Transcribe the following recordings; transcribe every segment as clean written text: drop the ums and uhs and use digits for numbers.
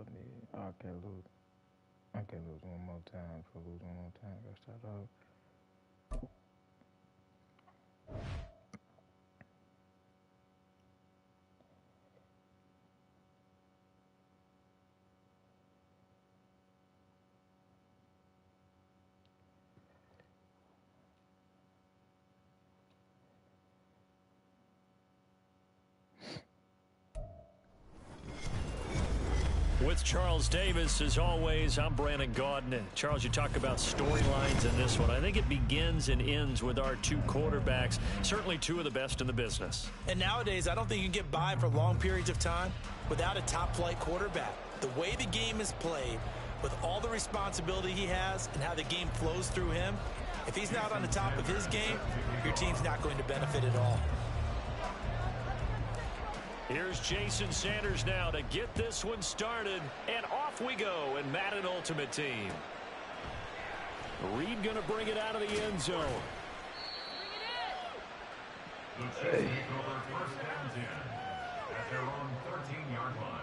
I need. I can't lose. I can't lose one more time. If I lose one more time, I gotta start off. With Charles Davis, as always, I'm Brandon Gaudin. Charles, you talk about storylines in this one. I think it begins and ends with our two quarterbacks, certainly two of the best in the business. And nowadays, I don't think you can get by for long periods of time without a top-flight quarterback. The way the game is played, with all the responsibility he has and how the game flows through him, if he's not on the top of his game, your team's not going to benefit at all. Here's Jason Sanders now to get this one started, and off we go in Madden Ultimate Team. Reed going to bring it out of the end zone. The Chiefs take over first down 10 at their own 13-yard line.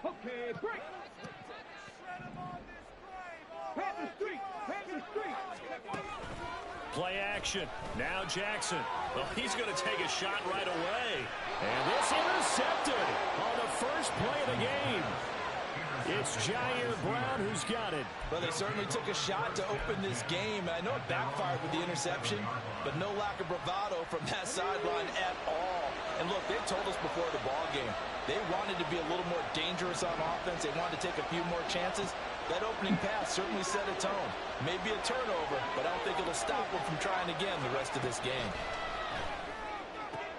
Okay, break. Panther Street. Panther Street. Play action. Now Jackson. Well, he's going to take a shot right away. And this intercepted on the first play of the game. It's Jair Brown who's got it. Well, they certainly took a shot to open this game. I know it backfired with the interception, but no lack of bravado from that sideline at all. And look, they told us before the ball game, they wanted to be a little more dangerous on offense. They wanted to take a few more chances. That opening pass certainly set a tone. Maybe a turnover, but I don't think it'll stop them from trying again the rest of this game.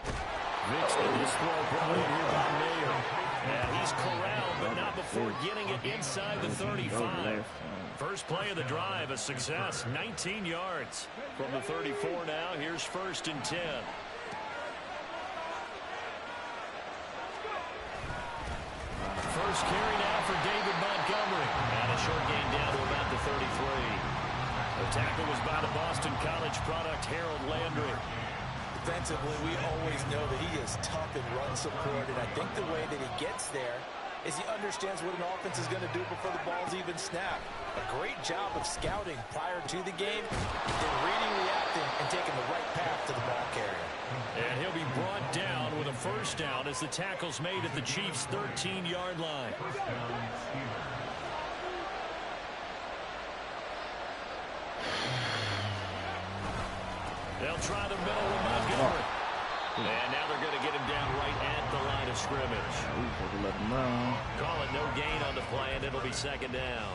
Vicks in this throw brought in here by Mayer. And he's corralled, but not before getting it inside the 35. First play of the drive, a success, 19 yards. From the 34 now, here's first and 10. First carry now for David Montgomery. And a short gain down to about the 33. The tackle was by the Boston College product, Harold Landry. Defensively, we always know that he is tough and run support, and I think the way that he gets there is he understands what an offense is going to do before the ball's even snapped. A great job of scouting prior to the game, then reading, reacting, and taking the right path to the ball carrier. And he'll be brought down with a first down as the tackle's made at the Chiefs' 13-yard line. They'll try the middle with Montgomery. And now they're going to get him down right at the line of scrimmage. Call it no gain on the play, and it'll be second down.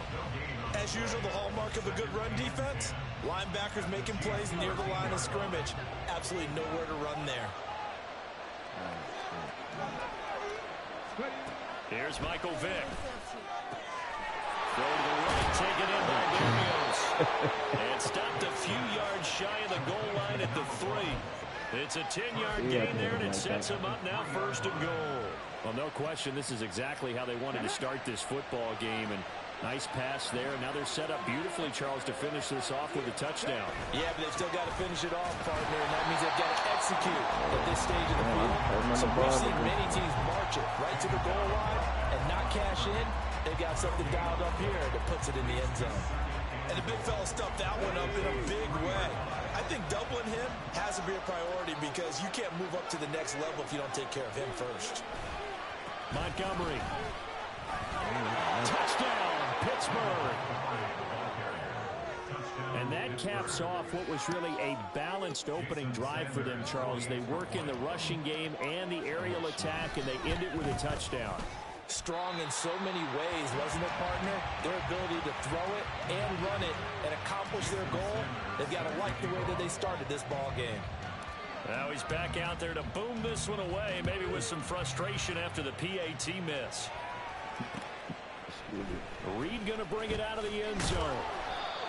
As usual, the hallmark of a good run defense, linebackers making plays near the line of scrimmage. Absolutely nowhere to run there. Here's Michael Vick. Throw to the right, taken in by Berrios. And stopped a few yards shy of the goal line at the 3. It's a 10-yard gain there, and it sets him up now first and goal. Well, no question, this is exactly how they wanted to start this football game. And nice pass there. Now they're set up beautifully, Charles, to finish this off with a touchdown. Yeah, but they've still got to finish it off, partner, and that means they've got to execute at this stage of the field. So we've seen many teams march it right to the goal line and not cash in. They've got something dialed up here that puts it in the end zone. And the big fella stuffed that one up in a big way. I think doubling him has to be a priority because you can't move up to the next level if you don't take care of him first. Montgomery. Touchdown, Pittsburgh. And that caps off what was really a balanced opening drive for them, Charles. They work in the rushing game and the aerial attack, and they end it with a touchdown. Strong in so many ways, wasn't it, partner? Their ability to throw it and run it and accomplish their goal, they've got to like the way that they started this ball game. Now he's back out there to boom this one away, maybe with some frustration after the PAT miss. Reed going to bring it out of the end zone.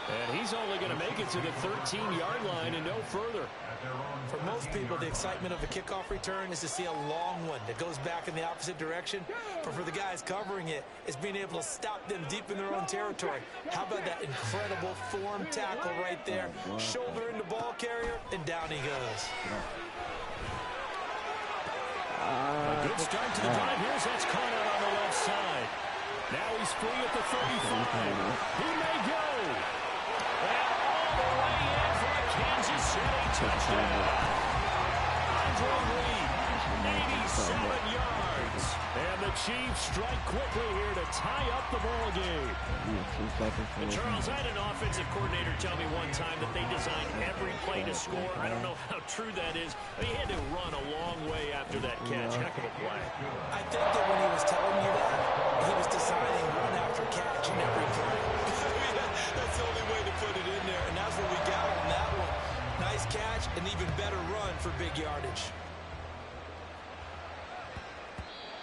And he's only going to make it to the 13-yard line and no further. For most people, the excitement of a kickoff return is to see a long one that goes back in the opposite direction. But for the guys covering it, it's being able to stop them deep in their own territory. How about that incredible form tackle right there? Shoulder into ball carrier, and down he goes. A good start to the drive. Here's that's caught out on the left side. Now he's free at the 35. He may go. And all the way in for a Kansas City touchdown. Andre Reed, 87 yards. And the Chiefs strike quickly here to tie up the ball game. And Charles, I had an offensive coordinator tell me one time that they designed every play to score. I don't know how true that is. He had to run a long way after that catch. Heck of a play. I think that when he was telling you that, he was designing run after catch in every play. That's the only way to put it in there, and that's what we got on that one. Nice catch, and even better run for big yardage.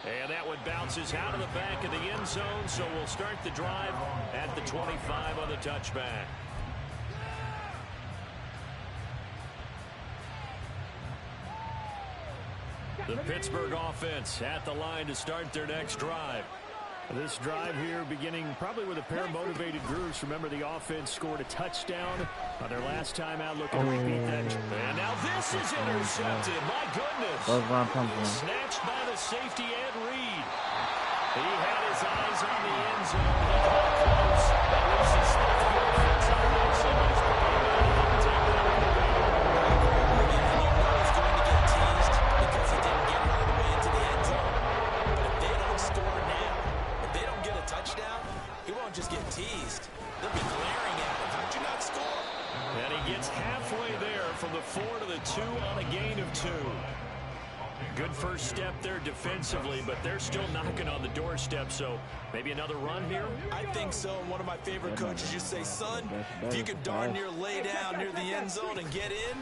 And that one bounces out of the back of the end zone, so we'll start the drive at the 25 on the touchback. The Pittsburgh offense at the line to start their next drive. This drive here beginning probably with a pair of motivated groups. Remember, the offense scored a touchdown on their last time out, looking to repeat that. And now this is intercepted. My goodness. Snatched by the safety, Ed Reed. He had his eyes on the end zone. He got close. At least he snapped the offense on that. So he's probably take that one away. You know he's going to get teased because he didn't get it all the way into the end zone. But if they don't score now, if they don't get a touchdown, he won't just get teased. They'll be glaring at him. How'd you not score? And he gets halfway there from the 4 to the 2 on a gain of 2. Good first step there defensively, but they're still knocking on the doorstep, so maybe another run here? I think so. And one of my favorite coaches used to say, son, if you can darn near lay down near the end zone and get in,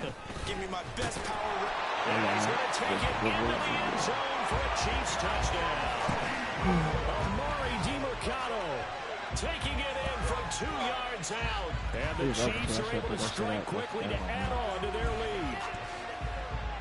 give me my best power. And he's going to take it into the end zone for a Chiefs touchdown. Amari DiMercado taking it in from 2 yards out. And the Chiefs are able to strike quickly to add on to their lead.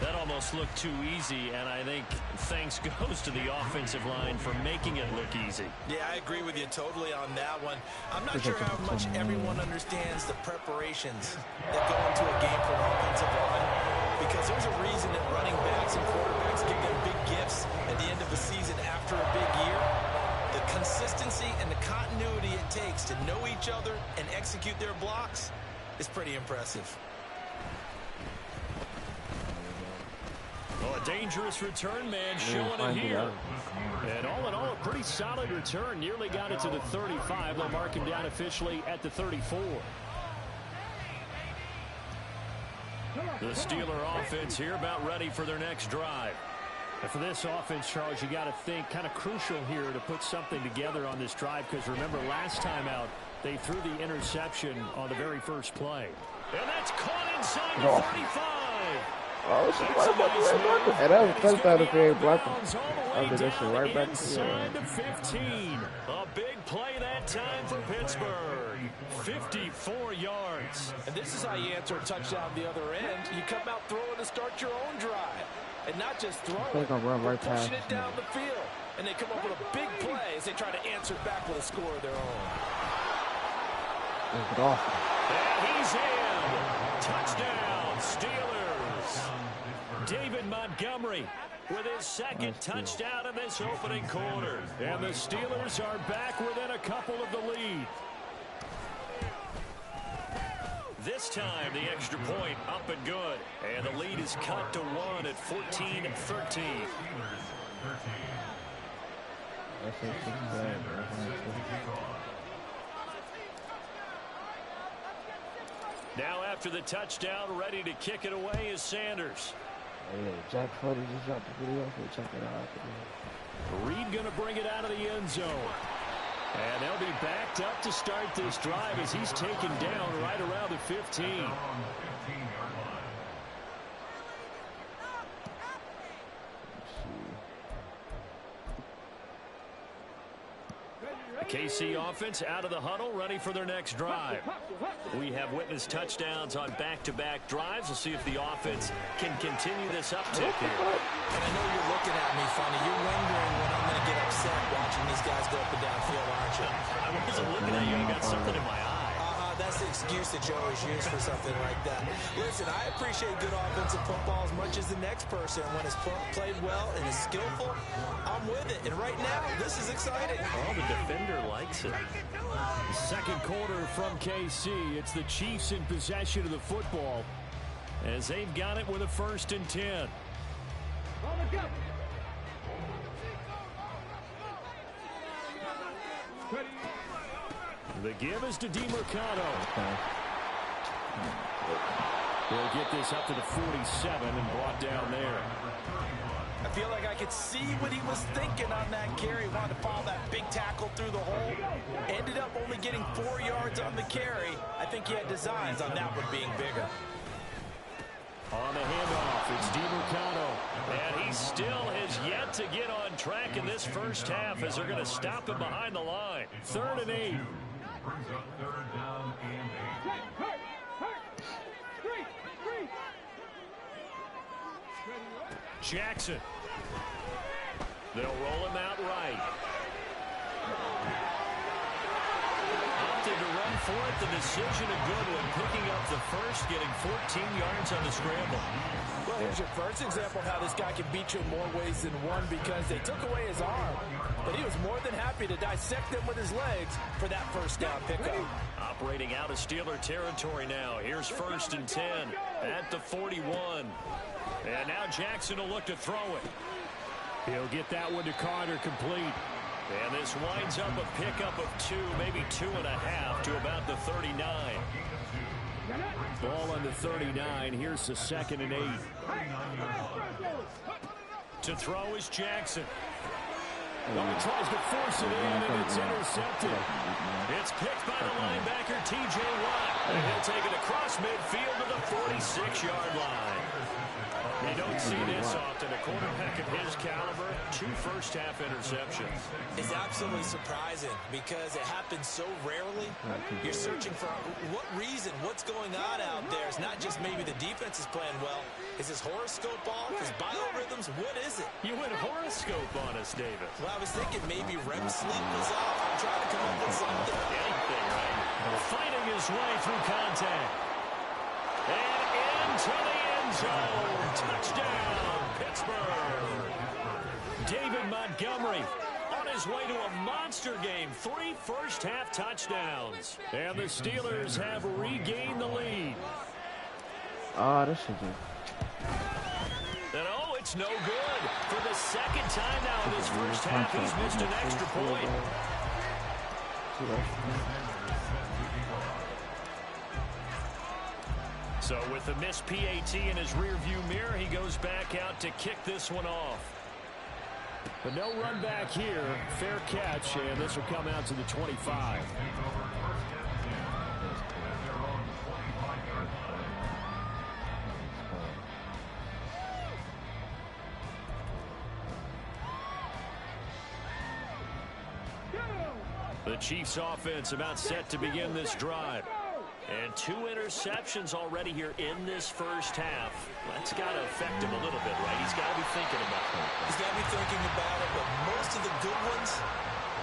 That almost looked too easy, and I think thanks goes to the offensive line for making it look easy. Yeah, I agree with you totally on that one. I'm not sure how much everyone understands the preparations that go into a game for an offensive line, because there's a reason that running backs and quarterbacks give them big gifts at the end of the season after a big year. The consistency and the continuity it takes to know each other and execute their blocks is pretty impressive. Well, a dangerous return man showing it here. And all in all, a pretty solid return. Nearly got it to the 35. They'll mark him down officially at the 34. The Steeler offense here about ready for their next drive. And for this offense, Charles, you got to think kind of crucial here to put something together on this drive, because remember last time out, they threw the interception on the very first play. And that's caught inside the 35. Oh, it's right back there. And that was touchdown if he ain't blocking. I did that shit right back inside the 15. A big play that time for Pittsburgh. 54 yards. And this is how you answer a touchdown the other end. You come out throwing to start your own drive. And not just throwing, right pushing it down the field. And they come up with a big play as they try to answer back with a score of their own. And he's in. Touchdown, Steelers. David Montgomery with his second touchdown in this opening quarter. And the Steelers are back within a couple of the lead. This time, the extra point up and good. And the lead is cut to 1 at 14-13. Now after the touchdown, ready to kick it away is Sanders. Yeah, Jack Fuddy just dropped the video, so check it out. Reed going to bring it out of the end zone. And they'll be backed up to start this drive as he's taken down right around the 15. KC offense out of the huddle, ready for their next drive. We have witnessed touchdowns on back-to-back drives. We'll see if the offense can continue this uptick here. And I know you're looking at me funny. You're wondering when I'm going to get upset watching these guys go up and down field, aren't you? I wasn't looking at you. I got something in my eye. That's the excuse that you always use for something like that. Listen, I appreciate good offensive football as much as the next person. When it's played well and is skillful, I'm with it. And right now, this is exciting. Well, the defender likes it. Second quarter from KC. It's the Chiefs in possession of the football as they've got it with a 1st and 10. On the go. Ready. The give is to DeMercado. He'll get this up to the 47 and brought down there. I feel like I could see what he was thinking on that carry. Wanted to follow that big tackle through the hole. Ended up only getting 4 yards on the carry. I think he had designs on that one being bigger. On the handoff, it's DeMercado. And he still has yet to get on track in this first half as they're going to stop him behind the line. 3rd and 8. Brings up 3rd down and 8. Three. Jackson. They'll roll him out right. Opted to run for it. The decision a good one. Picking up the first, getting 14 yards on the scramble. Well, here's your first example of how this guy can beat you in more ways than one because they took away his arm. But he was more than happy to dissect them with his legs for that first down pickup. Operating out of Steeler territory now. Here's 1st and 10 at the 41. And now Jackson will look to throw it. He'll get that one to Carter complete. And this winds up a pickup of 2, maybe 2.5 to about the 39. Ball on the 39. Here's the 2nd and 8. To throw is Jackson. Oh, he tries to force it in, and it's intercepted. It's picked by the linebacker, T.J. Watt. And he'll take it across midfield to the 46-yard line. You don't see this often. A quarterback of his caliber, 2 first-half interceptions. It's absolutely surprising because it happens so rarely. You're searching for what reason, what's going on out there. It's not just maybe the defense is playing well. Is his horoscope off? His biorhythms? What is it? You went horoscope on us, David. Well, I was thinking maybe REM sleep was off. I'm trying to come up with something. Anything, right? Fighting his way through contact. And into the end zone. Touchdown, Pittsburgh. David Montgomery on his way to a monster game. 3 first-half touchdowns. And the Steelers have regained the lead. This should be. And oh, it's no good. For the 2nd time now in this first half, he's missed an extra point. So with the missed PAT in his rearview mirror, he goes back out to kick this one off. But no run back here. Fair catch, and this will come out to the 25. The Chiefs offense about set to begin this drive. And 2 interceptions already here in this first half. That's got to affect him a little bit, right? He's got to be thinking about it. He's got to be thinking about it, but most of the good ones,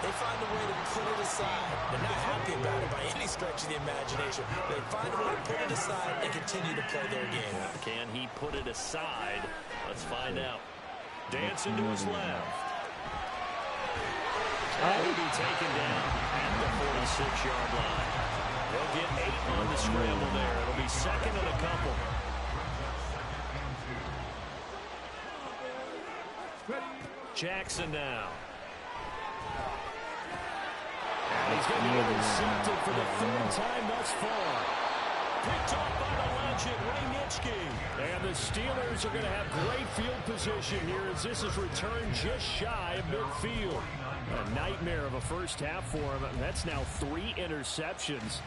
they find a way to put it aside. They're not happy about it by any stretch of the imagination. They find a way to put it aside and continue to play their game. Can he put it aside? Let's find out. Dancing to his left. He'll be taken down at the 46-yard line. They'll get 8 on the scramble there. It'll be 2nd and a couple. Jackson now. And he's going to be intercepted for the 3rd time thus far. Picked off by the legend, Ray Nitschke. And the Steelers are going to have great field position here as this is returned just shy of midfield. A nightmare of a first half for him. That's now 3 interceptions.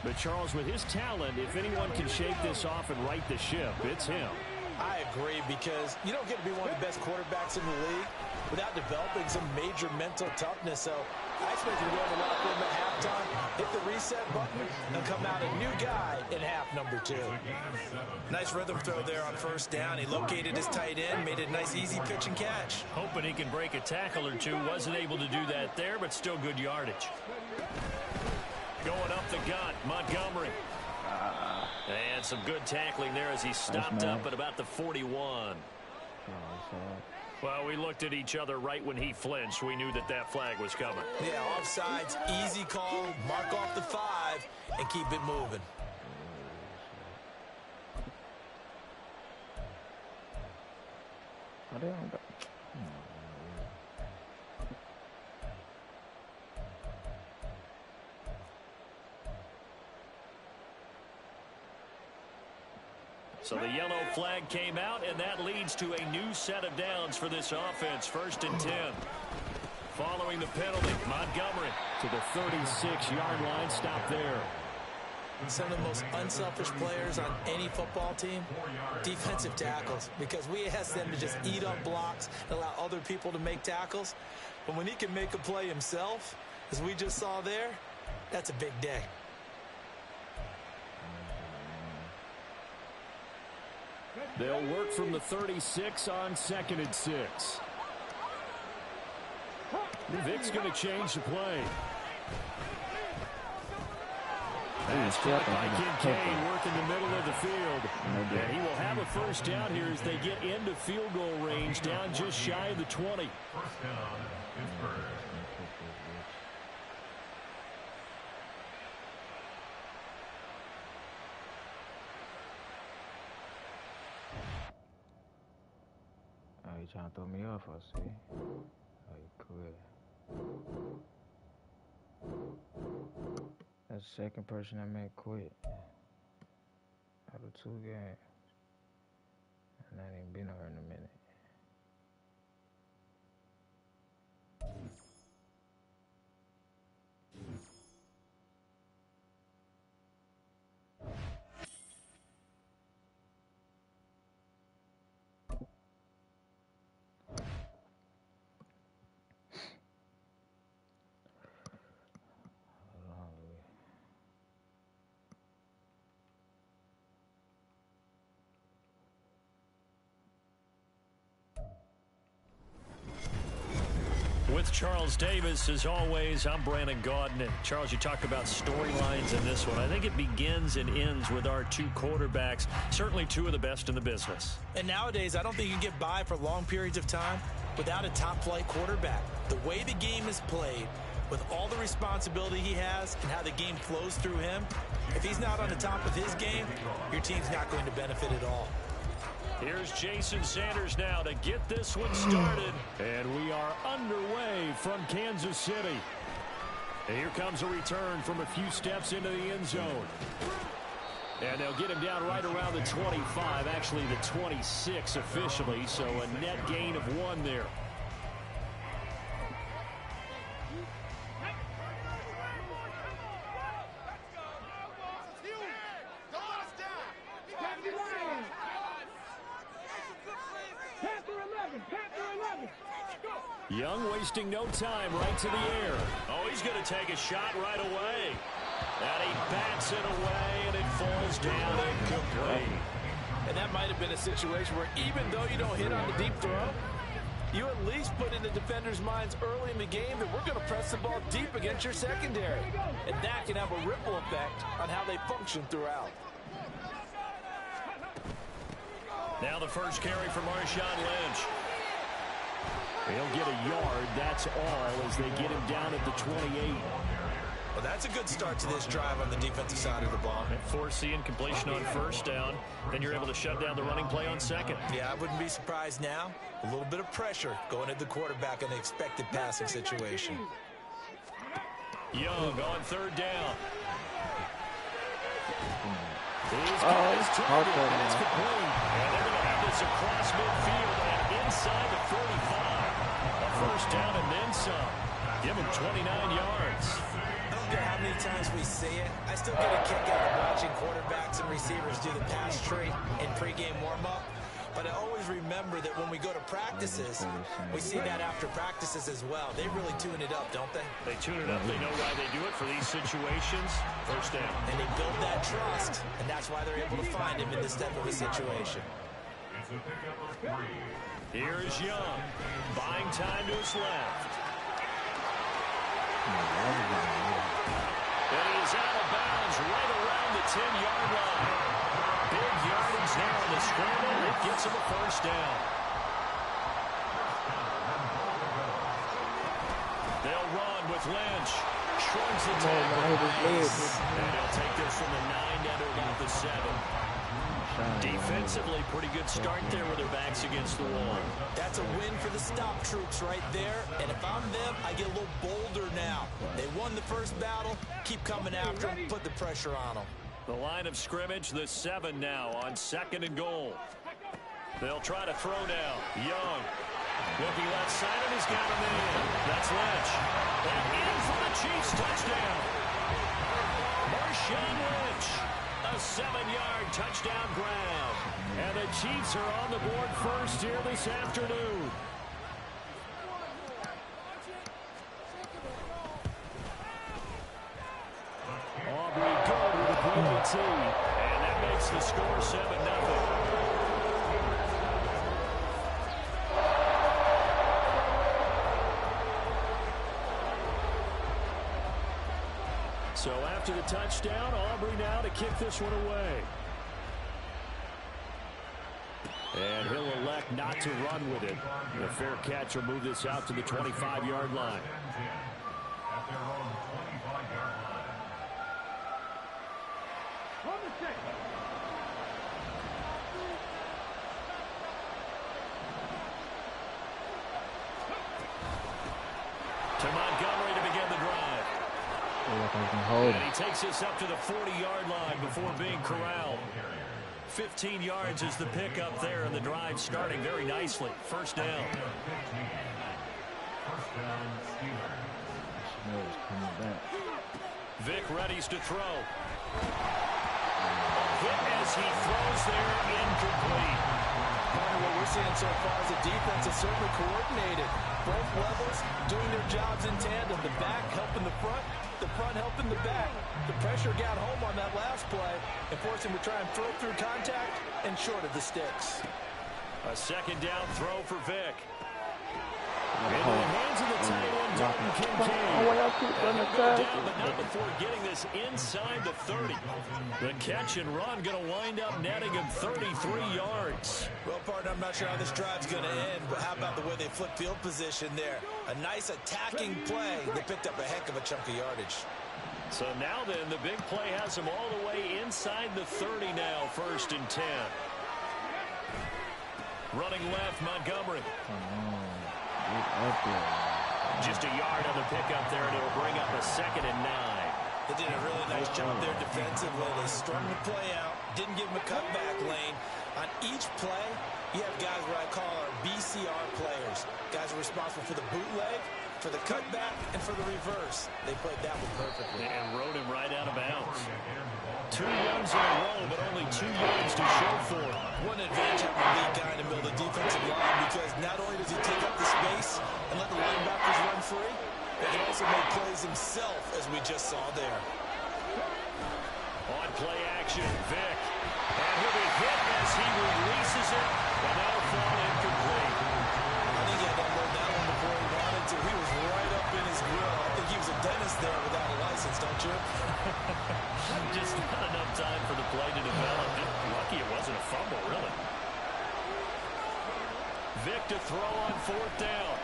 But Charles, with his talent, if anyone can shake this off and right the ship, it's him. I agree, because you don't get to be one of the best quarterbacks in the league without developing some major mental toughness. So I expect him to go in the locker room at halftime, hit the reset button, and come out a new guy in half number 2. Nice rhythm throw there on first down. He located his tight end, made it a nice easy pitch and catch. Hoping he can break a tackle or two. Wasn't able to do that there, but still good yardage. Going up the gut, Montgomery. And some good tackling there as he stopped up at about the 41. Well, we looked at each other right when he flinched. We knew that that flag was coming. Yeah, offsides, easy call, mark off the 5, and keep it moving. So the yellow flag came out, and that leads to a new set of downs for this offense. 1st and 10. Following the penalty, Montgomery to the 36-yard line. Stop there. Some of the most unselfish players on any football team, defensive tackles, because we ask them to just eat up blocks and allow other people to make tackles. But when he can make a play himself, as we just saw there, that's a big day. They'll work from the 36 on 2nd and 6. Vic's going to change the play. Pass caught by Kincaid, working the middle of the field. And he will have a first down here as they get into field goal range, down just shy of the 20. First down, Pittsburgh. Oh, you trying to throw me off, I see. Oh, you quit. That's the second person I made quit out of 2 games. And I ain't been over in a minute. With Charles Davis, as always, I'm Brandon Gaudin. And Charles, you talk about storylines in this one. I think it begins and ends with our 2 quarterbacks, certainly 2 of the best in the business. And nowadays, I don't think you can get by for long periods of time without a top-flight quarterback. The way the game is played, with all the responsibility he has and how the game flows through him, if he's not on the top of his game, your team's not going to benefit at all. Here's Jason Sanders now to get this one started. And we are underway from Kansas City. And here comes a return from a few steps into the end zone. And they'll get him down right around the 25, actually the 26 officially, so a net gain of 1 there. Young wasting no time, right to the air. Oh, he's going to take a shot right away. And he bats it away, and it falls down incomplete. And that might have been a situation where even though you don't hit on the deep throw, you at least put in the defenders' minds early in the game that we're going to press the ball deep against your secondary. And that can have a ripple effect on how they function throughout. Now the first carry for Marshawn Lynch. He'll get a yard, that's all, as they get him down at the 28. Well, that's a good start to this drive on the defensive side of the ball. Force the incompletion on first down. Then you're able to shut down the running play on second. Yeah, I wouldn't be surprised now. A little bit of pressure going at the quarterback in the expected passing situation. Young on third down. It's hard for him. That's complete. And they're going to have this across midfield and inside the 45. A first down and then some. Give him 29 yards. I don't care how many times we see it. I still get a kick out of watching quarterbacks and receivers do the pass tree in pregame warm-up. but I always remember that when we go to practices, we see that after practices as well. They really tune it up, don't they? They tune it up. They know why they do it for these situations. First down. And they build that trust, and that's why they're able to find him in this type of a situation. It's a pickup of 3. Here's Young, buying time to his left. And he is out of bounds right around the 10-yard line. Big yardage there on the scramble. It gets him a first down. They'll run with Lynch. Shrugs the tackle. And he'll take this from the 9 down to about the 7. Defensively, pretty good start there with their backs against the wall. That's a win for the stop troops right there. And if I'm them, I get a little bolder now. They won the first battle. Keep coming after them. Put the pressure on them. The line of scrimmage, the 7 now on 2nd and goal. They'll try to throw now. Young looking left side, and he's got him in. That's Lynch. And in for the Chiefs touchdown. Marshawn Lynch. A 7-yard touchdown grab. And the Chiefs are on the board first here this afternoon. Aubrey Gold with the PAT. And that makes the score 7-0. So after the touchdown, Aubrey now to kick this one away. And he'll elect not to run with it. The fair catch will move this out to the 25-yard line. At their own 25-yard line. On the 6. To Montgomery to begin the drive. And he takes this up to the 40-yard line before being corralled. 15 yards is the pickup there, and the drive starting very nicely. First down. First down, Steelers. Vic readies to throw. Hit as he throws there, incomplete. What we're seeing so far is the defense is certainly coordinated. Both levels doing their jobs in tandem. The back helping the front helping the back. The pressure got home on that last play and forced him to try and throw through contact and short of the sticks. A second down throw for Vic. Into the hands of the tight end, Dalton Kincaid. Down, but not before getting this inside the 30. The catch and run going to wind up netting him 33 yards. Well, partner, I'm not sure how this drive's going to end, but how about the way they flip field position there? A nice attacking play. They picked up a heck of a chunk of yardage. So now then, the big play has him all the way inside the 30 now, 1st and 10. Running left, Montgomery. Just a yard on the pickup there, and it'll bring up a 2nd and 9. They did a really nice job there defensively. They strung the play out, didn't give him a cutback lane. On each play, you have guys what I call our BCR players. Guys are responsible for the bootleg, for the cutback, and for the reverse. They played that one perfectly. And rode him right out of bounds. 2 runs in a row, but only 2 yards to show for it. One advantage having a lead guy in the middle of the defensive line, because not only does he take up the space and let the linebackers run free, but he can also make plays himself, as we just saw there. On play action, Vic. And he'll be hit as he releases it, and that'll fall incomplete. I think he had to unload that one before he wanted to. He was right up in his grill. I think he was a dentist there without a license, don't you? Just not enough time for the play to develop. Lucky it wasn't a fumble, really. Vic to throw on 4th down.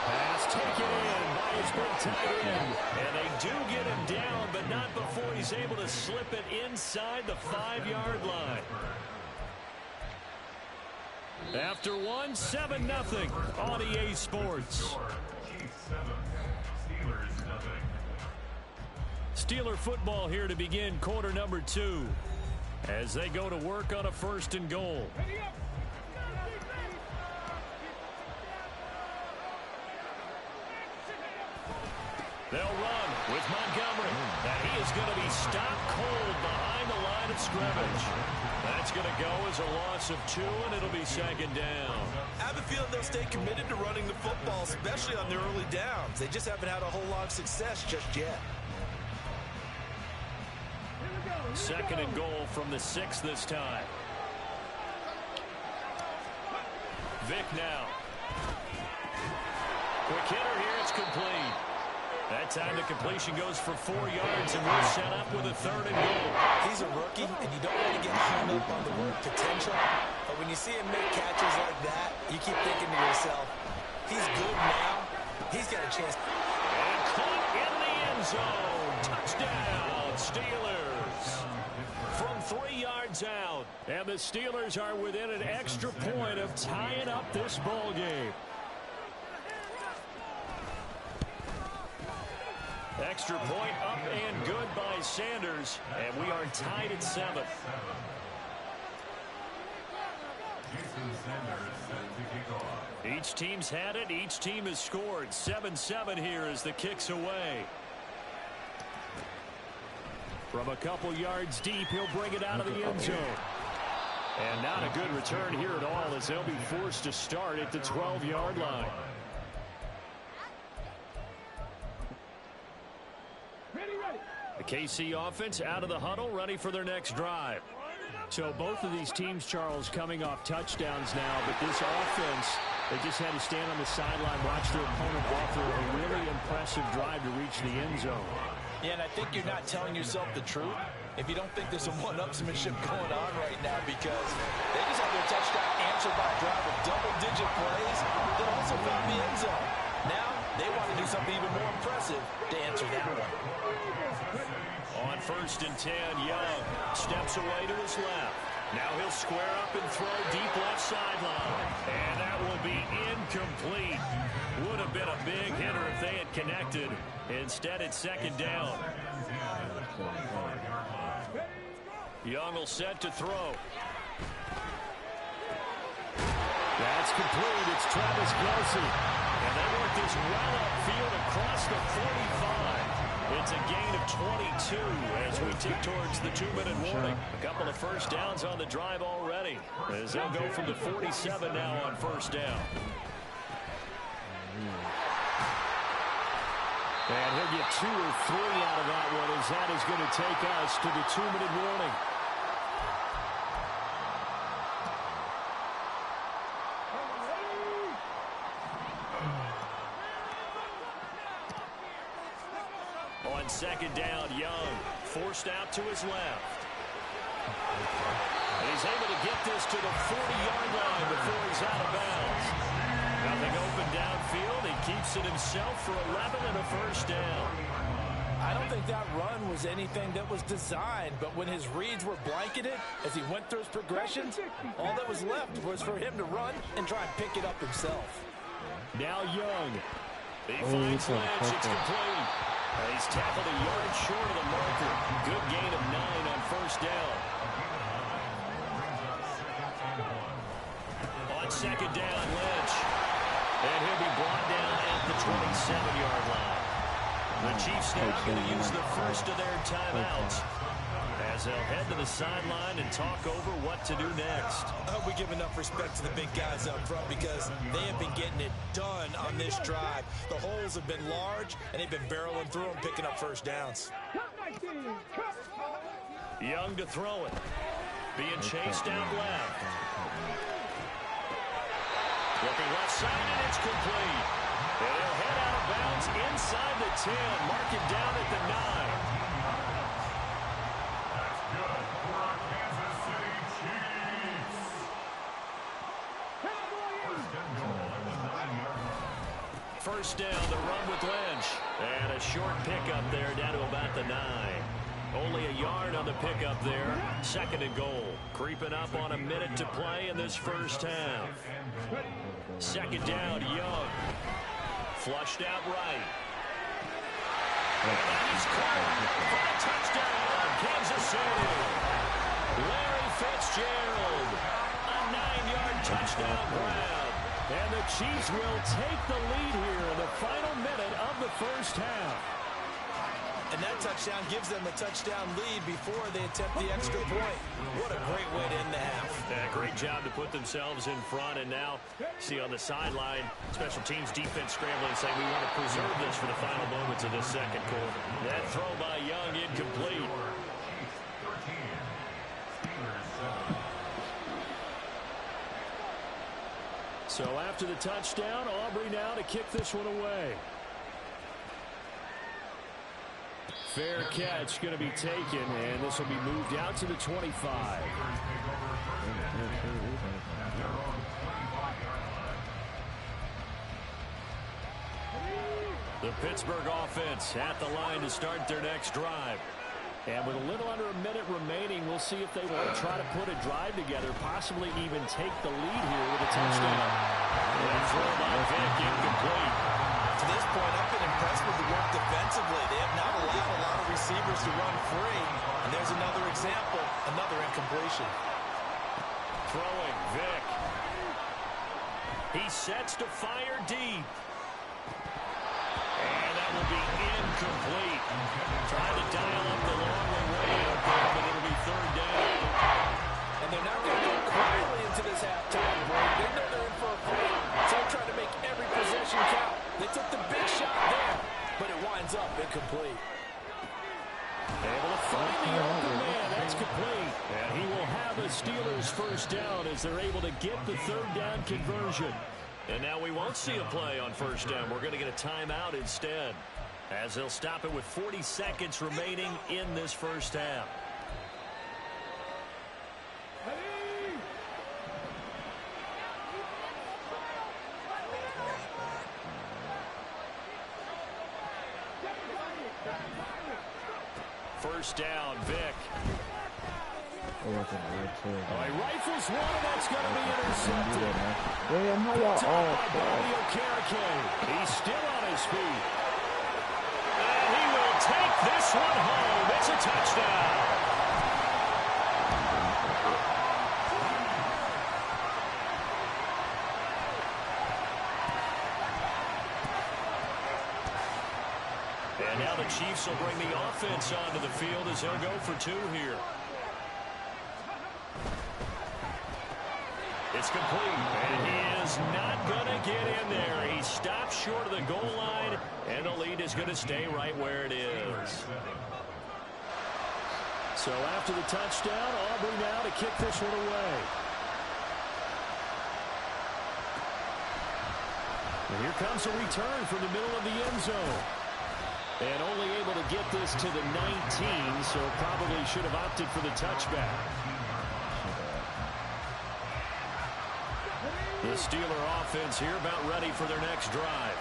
Pass taken in by his big tight end. And they do get him down, but not before he's able to slip it inside the 5-yard line. After 1, 7-0 on EA Sports. Chiefs 7, Steelers 0. Steeler football here to begin quarter number 2 as they go to work on a 1st and goal. They'll run with Montgomery. And he is going to be stopped cold behind the line of scrimmage. That's going to go as a loss of 2, and it'll be second down. I have a feeling they'll stay committed to running the football, especially on their early downs. They just haven't had a whole lot of success just yet. Second and goal from the 6 this time. Vick now. Quick hitter here. It's complete. That time the completion goes for 4 yards, and we're set up with a 3rd and goal. He's a rookie, and you don't want to get hung up on the word potential. But when you see him make catches like that, you keep thinking to yourself, he's good now. He's got a chance. And caught in the end zone. Touchdown, Steelers. From 3 yards out. And the Steelers are within an extra point of tying up this ball game. Extra point up and good by Sanders. And we are tied at 7. Each team's had it. Each team has scored. 7-7 here as the kick's away. From a couple yards deep, he'll bring it out of the end zone. And not a good return here at all as they'll be forced to start at the 12-yard line. The KC offense out of the huddle, ready for their next drive. So both of these teams, Charles, coming off touchdowns now, but this offense, they just had to stand on the sideline, watch their opponent offer a really impressive drive to reach the end zone. Yeah, and I think you're not telling yourself the truth if you don't think there's some one-upsmanship going on right now, because they just had their touchdown answered by a drive of double-digit plays that also found the end zone. Now they want to do something even more impressive to answer that one. On 1st and 10, Young steps away to his left. Now he'll square up and throw deep left sideline. And that will be incomplete. Would have been a big hitter if they had connected. Instead, it's 2nd down. Young will set to throw. That's complete. It's Travis Kelce. And they work this well upfield across the 45. It's a gain of 22 as we tick towards the 2-minute warning. A couple of first downs on the drive already as they'll go from the 47 now on 1st down. And he'll get 2 or 3 out of that one as that is going to take us to the 2-minute warning. On 2nd down, Young forced out to his left. And he's able to get this to the 40-yard line before he's out of bounds. Nothing open downfield. He keeps it himself for 11 and a 1st down. I don't think that run was anything that was designed, but when his reads were blanketed as he went through his progressions, all that was left was for him to run and try and pick it up himself. Now Young. He finds Lynch. It's complete. He's tackled a yard short of the marker. Good gain of 9 on 1st down. On 2nd down, Lynch. And he'll be brought down at the 27-yard line. The Chiefs now going to use the first of their timeouts as they'll head to the sideline and talk over what to do next. I hope we give enough respect to the big guys up front because they have been getting it done on this drive. The holes have been large, and they've been barreling through them, picking up first downs. Young to throw it. Being chased out left. Looking left side, and it's complete. And he'll head out of bounds inside the 10. Mark it down at the 9. First down, the run with Lynch. And a short pickup there down to about the 9. Only a yard on the pickup there. 2nd and goal. Creeping up on a minute to play in this first half. 2nd down, Young. Flushed out right. And he's caught for a touchdown, Kansas City. Larry Fitzgerald. A 9-yard touchdown grab. And the Chiefs will take the lead here in the final minute of the first half. And that touchdown gives them a touchdown lead before they attempt the extra point. What a great way to end the half. Yeah, great job to put themselves in front. And now, see on the sideline, special teams defense scrambling, saying we want to preserve this for the final moments of this second quarter. That throw by Young incomplete. So after the touchdown, Aubrey now to kick this one away. Fair catch going to be taken, and this will be moved out to the 25. The Pittsburgh offense at the line to start their next drive. And with a little under a minute remaining, we'll see if they want to try to put a drive together, possibly even take the lead here with a touchdown. And throw by Vick, incomplete. To this point, I've been impressed with the work defensively. They have not allowed a lot of receivers to run free. And there's another example, another incompletion. Throwing, Vick. He sets to fire deep. And that will be incomplete. Trying to dial up the long way out there, but it'll be third down. And they're not going to go quietly into this halftime break. They know they're in for a fight, so they're trying to make every possession count. They took the big shot there, but it winds up incomplete. Able to find the open man. That's complete. And he will have the Steelers first down as they're able to get the third down conversion. And now we won't see a play on first down. We're going to get a timeout instead, as they'll stop it with 40 seconds remaining in this first half. First down, Vick. Oh, He rifles one, and that's going to be intercepted. Damn, how y'all all Mario Carrique. He's still on his feet. And he will take this one home. It's a touchdown. And now the Chiefs will bring the offense onto the field as they'll go for two here. It's complete, and he is not going to get in there. He stops short of the goal line, and the lead is going to stay right where it is. So after the touchdown, Aubrey now to kick this one away. And here comes a return from the middle of the end zone. And only able to get this to the 19, so probably should have opted for the touchback. The Steeler offense here about ready for their next drive.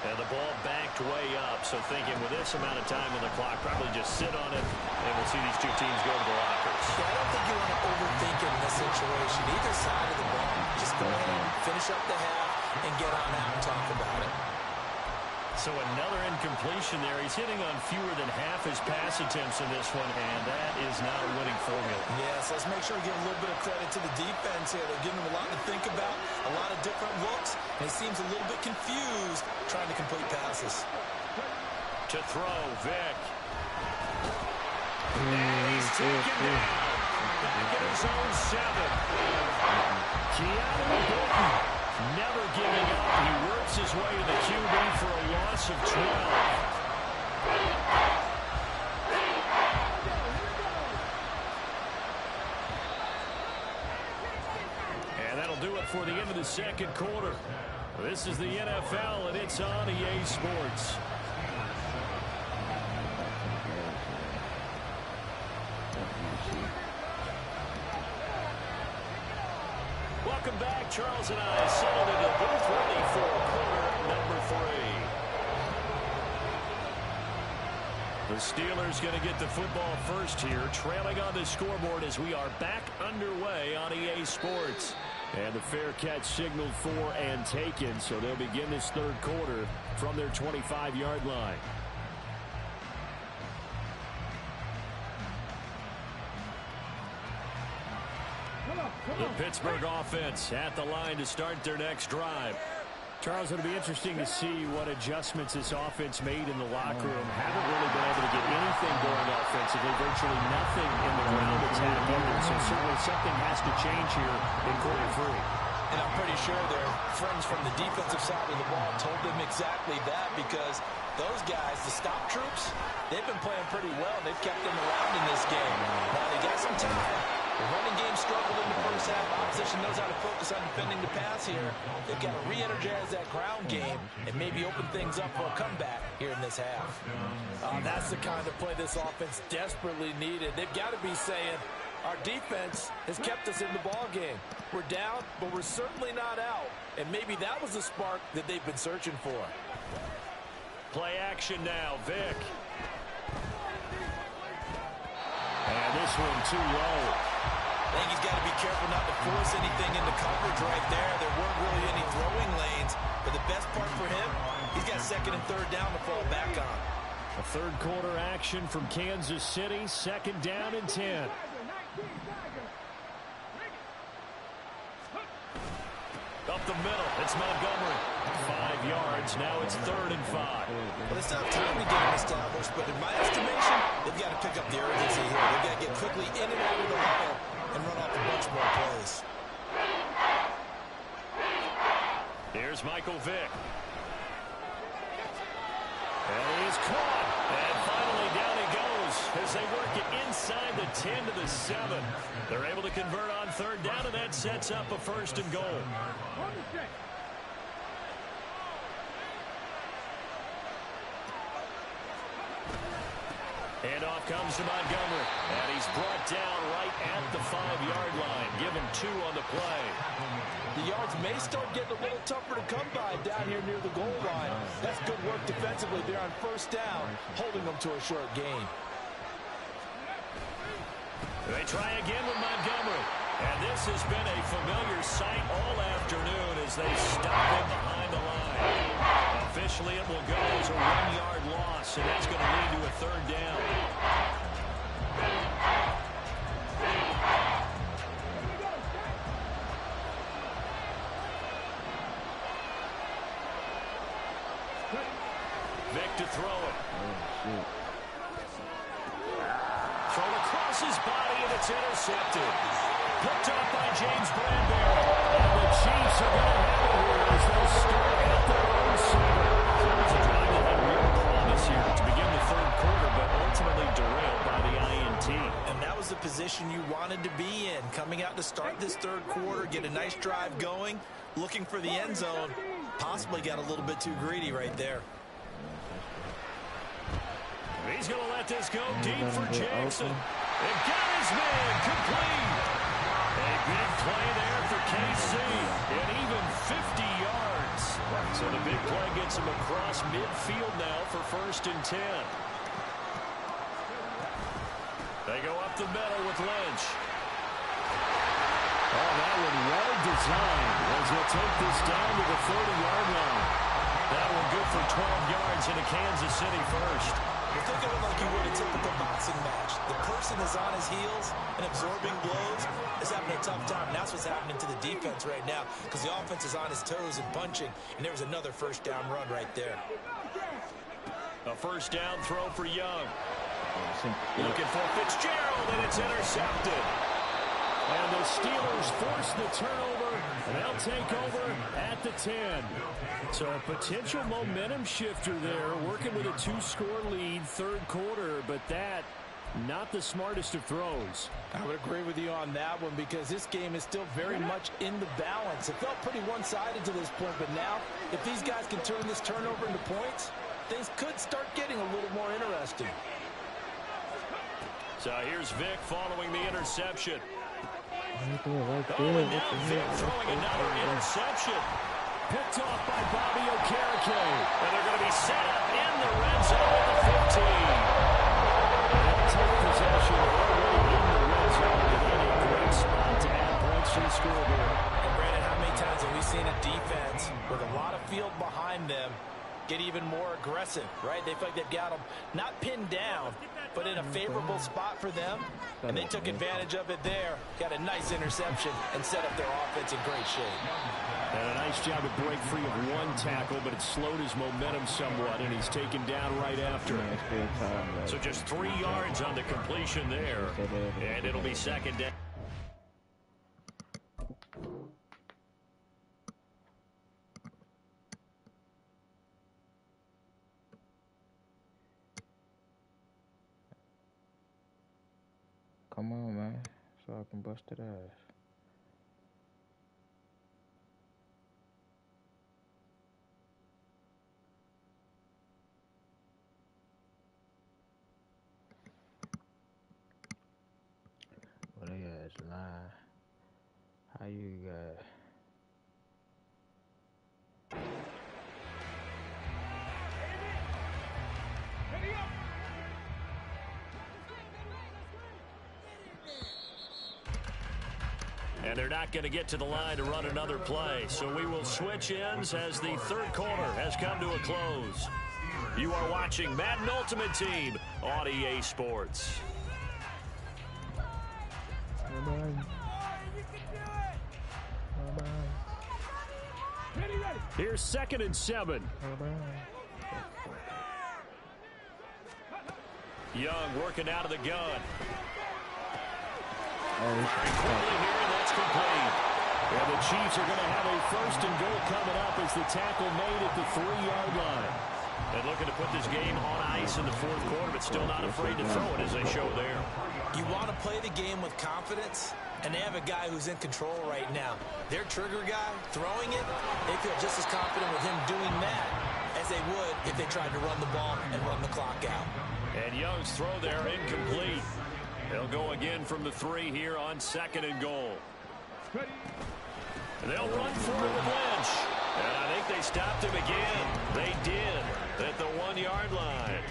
And the ball backed way up, so thinking with this amount of time on the clock, probably just sit on it, and we'll see these two teams go to the lockers. Yeah, I don't think you want to overthink it in this situation. Either side of the ball, just go ahead, finish up the half, and get on out and talk about it. So another incompletion there. He's hitting on fewer than half his pass attempts in this one, and that is not a winning formula. Yes, let's make sure we give a little bit of credit to the defense here. They're giving him a lot to think about, a lot of different looks, and he seems a little bit confused trying to complete passes. To throw, Vick. And he's taken down. Back at his own 7. Keanu Bolton never giving up. He works his way to the QB for a loss of 12. And that'll do it for the end of the second quarter. This is the NFL, and it's on EA Sports. Welcome back. Charles and I settled into the booth ready for quarter number 3. The Steelers going to get the football first here, trailing on the scoreboard as we are back underway on EA Sports. And the fair catch signaled for and taken, so they'll begin this third quarter from their 25-yard line. The Pittsburgh offense at the line to start their next drive. Charles, it'll be interesting to see what adjustments this offense made in the locker room. Haven't really been able to get anything going offensively, virtually nothing in the ground attack either. So certainly something has to change here in quarter 3. And I'm pretty sure their friends from the defensive side of the ball told them exactly that, because those guys, the stop troops, they've been playing pretty well. They've kept them around in this game. Now they got some time. The running game struggled in the first half. Opposition knows how to focus on defending the pass here. They've got to re-energize that ground game and maybe open things up for a comeback here in this half. That's the kind of play this offense desperately needed. They've got to be saying, our defense has kept us in the ball game. We're down, but we're certainly not out. And maybe that was the spark that they've been searching for. Play action now, Vic. And this one too low. I think he's got to be careful not to force anything into coverage right there. There weren't really any throwing lanes. But the best part for him, he's got second and third down to fall back on. A third quarter action from Kansas City. Second down and 10. Up the middle, it's Montgomery. 5 yards, now it's 3rd and 5. Well, it's not time to get him established, but in my estimation, they've got to pick up the urgency here. They've got to get quickly in and out of the huddle and run off a bunch more plays. Here's Michael Vick. And he's caught. And finally down he goes as they work it inside the 10 to the 7. They're able to convert on 3rd down, and that sets up a 1st and goal. Handoff comes to Montgomery, and he's brought down right at the 5-yard line. Given 2 on the play. The yards may start getting a little tougher to come by down here near the goal line. That's good work defensively there on 1st down, holding them to a short gain. They try again with Montgomery. And this has been a familiar sight all afternoon as they stop him behind the line. Officially, it will go as a 1-yard loss, and that's going to lead to a 3rd down. Vic to throw it. Thrown across his body, and it's intercepted. Picked up by James Bradbury. And the Chiefs are going to have it here as they start at their own center. That was a drive that had real promise here to begin the 3rd quarter, but ultimately derailed by the INT. And that was the position you wanted to be in. Coming out to start this 3rd quarter, get a nice drive going, looking for the end zone. Possibly got a little bit too greedy right there. He's going to let this go deep for Jackson. And got his man complete. A big play there for KC. And even 50 yards. So the big play gets him across midfield now for 1st and 10. They go up the middle with Lynch. Oh, that one well designed as he'll take this down to the 40-yard line. That one good for 12 yards into Kansas City 1st. Well, think of it like you would a typical boxing match. The person is on his heels and absorbing blows is having a tough time. And that's what's happening to the defense right now because the offense is on his toes and punching. And there was another 1st down run right there. A 1st down throw for Young. Looking for Fitzgerald, and it's intercepted. And the Steelers force the turnover, and they'll take over at the 10. So a potential momentum shifter there, working with a 2-score lead, 3rd quarter, but that, not the smartest of throws. I would agree with you on that one because this game is still very much in the balance. It felt pretty one-sided to this point, but now, if these guys can turn this turnover into points, things could start getting a little more interesting. So here's Vic following the interception. Oh, and now Vic throwing another interception. Picked off by Bobby Okereke. And they're going to be set up in the red zone at the 15. They'll take possession already in the red zone and in a great spot to add points to the scoreboard. And Brandon, how many times have we seen a defense with a lot of field behind them get even more aggressive, right? They feel like they've got them not pinned down, but in a favorable spot for them. And they took advantage of it there. Got a nice interception and set up their offense in great shape. And a nice job to break free of one tackle, but it slowed his momentum somewhat, and he's taken down right after. So just 3 yards on the completion there, and it'll be second down. Come on, man, so I can bust it ass. Well, they ass lying. How you got? And they're not going to get to the line to run another play. So we will switch ends as the third quarter has come to a close. You are watching Madden Ultimate Team on EA Sports. Here's 2nd and 7. Young working out of the gun. Oh, Quickly here, and that's complete. And the Chiefs are going to have a 1st and goal coming up as the tackle made at the 3-yard line. And looking to put this game on ice in the fourth quarter, but still not afraid to throw it as they show there. You want to play the game with confidence, and they have a guy who's in control right now. Their trigger guy throwing it, they feel just as confident with him doing that as they would if they tried to run the ball and run the clock out. And Young's throw there incomplete. They'll go again from the 3 here on 2nd and goal. They'll run for it with Lynch. And I think they stopped him again. They did at the 1-yard line.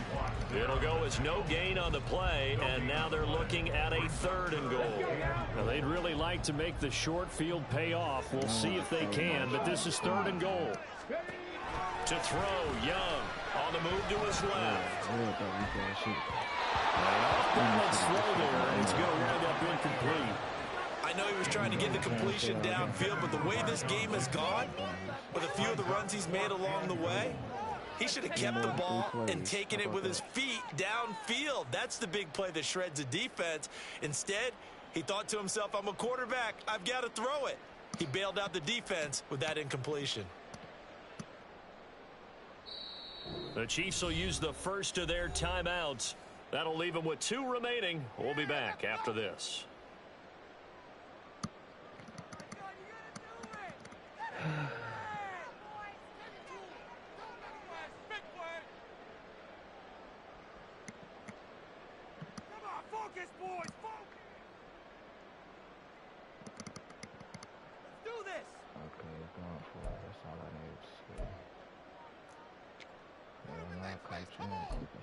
It'll go as no gain on the play, and now they're looking at a 3rd and goal. Well, they'd really like to make the short field pay off. We'll see if they can, but this is 3rd and goal. To throw, Young on the move to his left. And off balance throw there, and it's going to wind up incomplete. I know he was trying to get the completion downfield, but the way this game has gone, with a few of the runs he's made along the way, he should have kept the ball and taken it with his feet downfield. That's the big play that shreds the defense. Instead, he thought to himself, I'm a quarterback, I've got to throw it. He bailed out the defense with that incompletion. The Chiefs will use the first of their timeouts. That'll leave them with 2 remaining. We'll be back after this.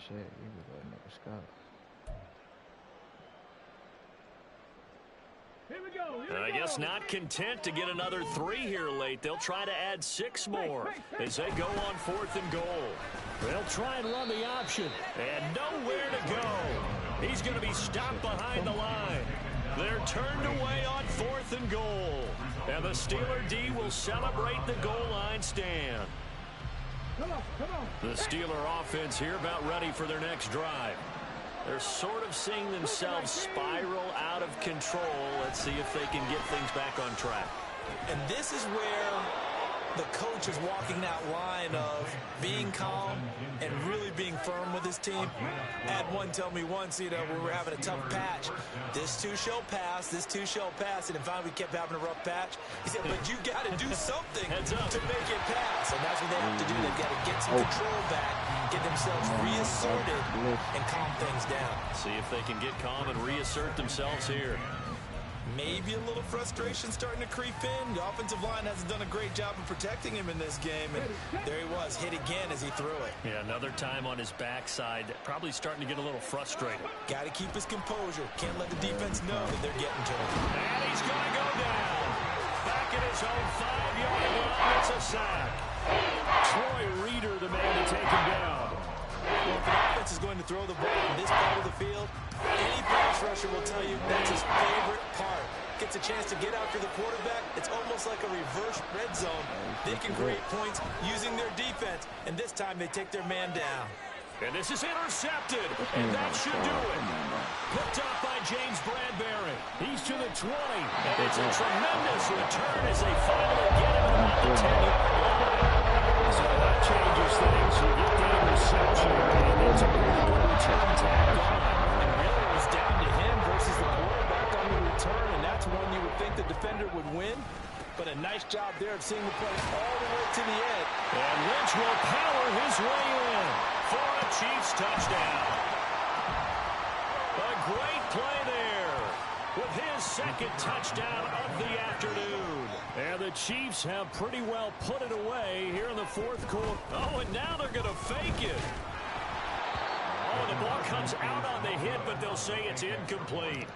Shit, you was a nigga Scott. Here we go. I guess not content to get another 3 here late. They'll try to add 6 more as they go on 4th and goal. They'll try and run the option. And nowhere to go. He's going to be stopped behind the line. They're turned away on 4th and goal. And the Steeler D will celebrate the goal line stand. Come on. The Steeler offense here about ready for their next drive. They're sort of seeing themselves spiral out of control. Let's see if they can get things back on track. And this is where the coach is walking that line of being calm and really being firm with his team. Had one tell me once, we were having a tough patch. This too shall pass, this too shall pass. And in fact, we kept having a rough patch. He said, but you got to do something to make it pass. And that's what they have to do. They've got to get some control back, get themselves reasserted, and calm things down. See if they can get calm and reassert themselves here. Maybe a little frustration starting to creep in. The offensive line hasn't done a great job of protecting him in this game. And there he was, hit again as he threw it. Yeah, another time on his backside. Probably starting to get a little frustrated. Got to keep his composure. Can't let the defense know that they're getting to him. And he's going to go down. Back at his own 5-yard line. It's a sack. Troy Reeder, the man to take him down. Well, if an offense is going to throw the ball in this part of the field, any pass rusher will tell you that's his favorite part. Gets a chance to get after the quarterback. It's almost like a reverse red zone. They can create points using their defense, and this time they take their man down. And this is intercepted, and that should do it. Picked up by James Bradbury. He's to the 20, and it's a tremendous return as they finally get him about the 10-yard line. So that changes things. You get the interception, and it's a really good return tag on. It really was down to him versus the quarterback on the return, and that's one you would think the defender would win. But a nice job there of seeing the play all the way to the end. And Lynch will power his way in for a Chiefs touchdown. A great play there with his second touchdown of the afternoon. And the Chiefs have pretty well put it away here in the fourth quarter. Oh, and now they're going to fake it. Oh, the ball comes out on the hit, but they'll say it's incomplete.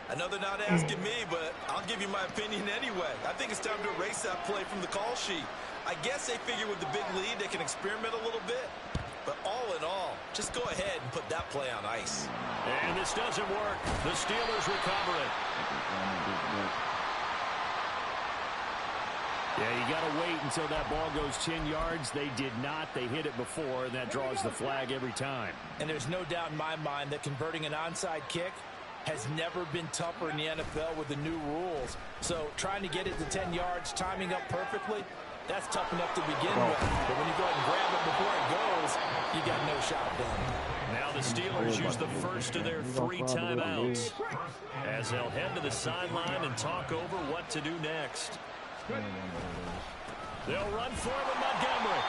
I know they're not asking me, but I'll give you my opinion anyway. I think it's time to erase that play from the call sheet. I guess they figure with the big lead they can experiment a little bit. But all in all, just go ahead and put that play on ice. And this doesn't work. The Steelers recover it. Yeah, you got to wait until that ball goes 10 yards. They did not. They hit it before, and that draws the flag every time. And there's no doubt in my mind that converting an onside kick has never been tougher in the NFL with the new rules. So trying to get it to 10 yards, timing up perfectly, that's tough enough to begin with. But when you go ahead and grab it before it goes, you got no shot done. Now the Steelers use the first of their 3 timeouts as they'll head to the sideline and talk over what to do next. They'll run for it with Montgomery.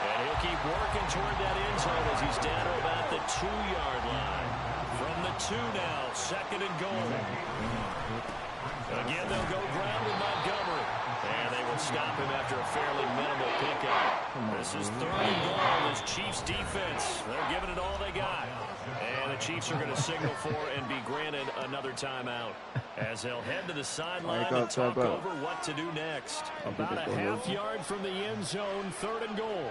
And he'll keep working toward that end zone as he's down to about the 2-yard line. From the 2 now, second and goal. Again, they'll go ground with Montgomery. And they will stop him after a fairly minimal pickup. This is third and goal. This Chiefs defense, they're giving it all they got. And the Chiefs are going to signal for and be granted another timeout as they'll head to the sideline and talk over what to do next. About a half yard from the end zone, third and goal.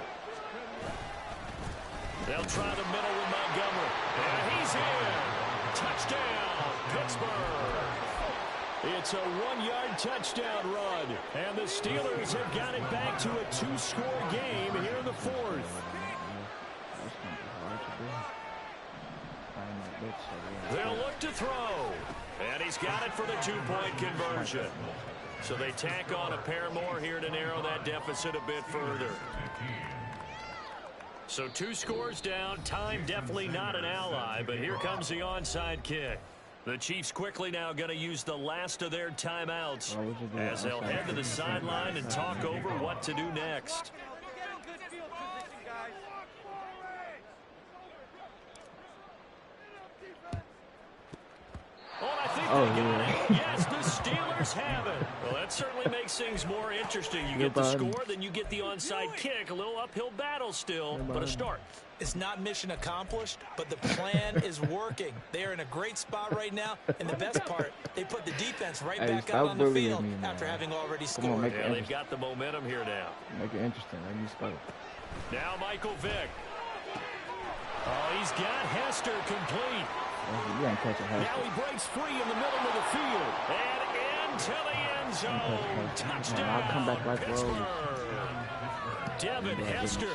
They'll try the middle with Montgomery. And he's in. Touchdown, Pittsburgh. It's a 1-yard touchdown run. And the Steelers have got it back to a 2-score game here in the fourth. They'll look to throw. And he's got it for the 2-point conversion. So they tack on a pair more here to narrow that deficit a bit further. So 2 scores down. Time definitely not an ally, but here comes the onside kick. The Chiefs quickly now going to use the last of their timeouts as they'll head to the sideline and talk over what to do next. Oh, I think they got it. Yes, the Steelers have it. Well, that certainly makes things more interesting. You get the score, then you get the onside kick. A little uphill battle still, but a start. It's not mission accomplished, but the plan is working. They are in a great spot right now, and the best part, they put the defense right back out on the field after having already scored. Yeah, they've got the momentum here now. Make it interesting. Let me start. Now Michael Vick. Oh, he's got Hester complete. You ain't catching Hester. Now he breaks free in the middle of the field. And into the end zone. Touchdown, I'll come back like Pittsburgh. Devin Hester.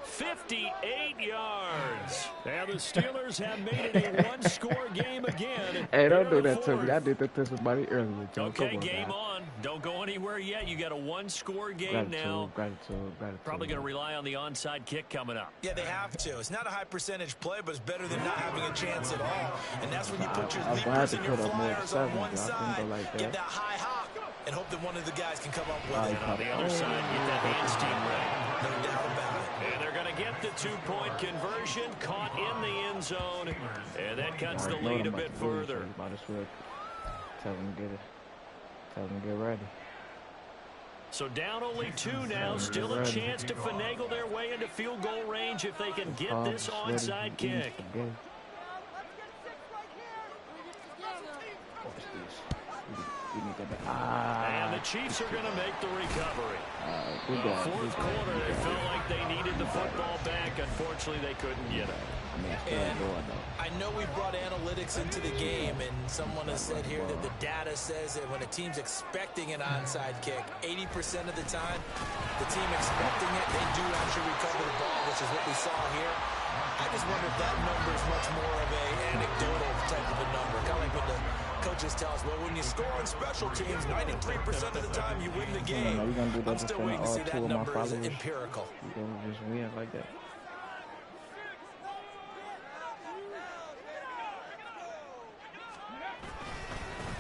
58 yards. And the Steelers have made it a 1-score game again. Hey, don't do that to me. I did that to somebody earlier, Joe. Okay, game on. Don't go anywhere yet. You got a 1-score game now. Gratitude. Probably going to rely on the onside kick coming up. Yeah, they have to. It's not a high percentage play, but it's better than not having a chance at all. And that's when you put your leapers and your flyers on one side, get that high hop, and hope that one of the guys can come up with it. And on the other side, get that hands team ready. No doubt about it. And they're going to get the 2-point conversion, caught in the end zone, and that cuts the lead a bit further. Might as well tell them to get it. Tell them to get ready. So down only 2 now, still a chance to finagle their way into field goal range if they can get this onside kick. You need that. And the Chiefs are going to make the recovery. Fourth quarter, they felt like they needed the football back. Unfortunately, they couldn't get it. And I know we brought analytics into the game, and someone has said here that the data says that when a team's expecting an onside kick, 80% of the time, the team expecting it, they do actually recover the ball, which is what we saw here. I just wonder if that number is much more of an anecdotal type of a number. Kind of like when the coaches tell us, well, when you score on special teams, 93% of the time you win the game. I'm still waiting to see that number is empirical. You gonna just win like that?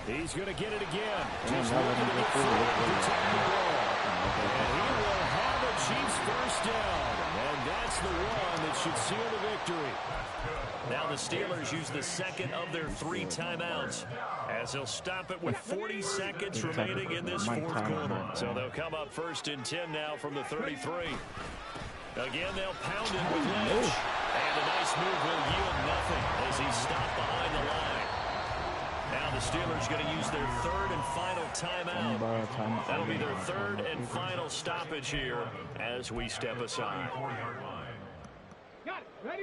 He's going to get it again. Just looking to get forward to protect the ball. And he will have a Chiefs first down. And that's the one that should seal the victory. Now the Steelers use the second of their 3 timeouts as they'll stop it with 40 seconds remaining in this fourth quarter. So they'll come up 1st and 10 now from the 33. Again, they'll pound it with Lynch. And a nice move will yield nothing as he's stopped behind the line. Now the Steelers going to use their 3rd and final timeout. That'll be their 3rd and final stoppage here as we step aside.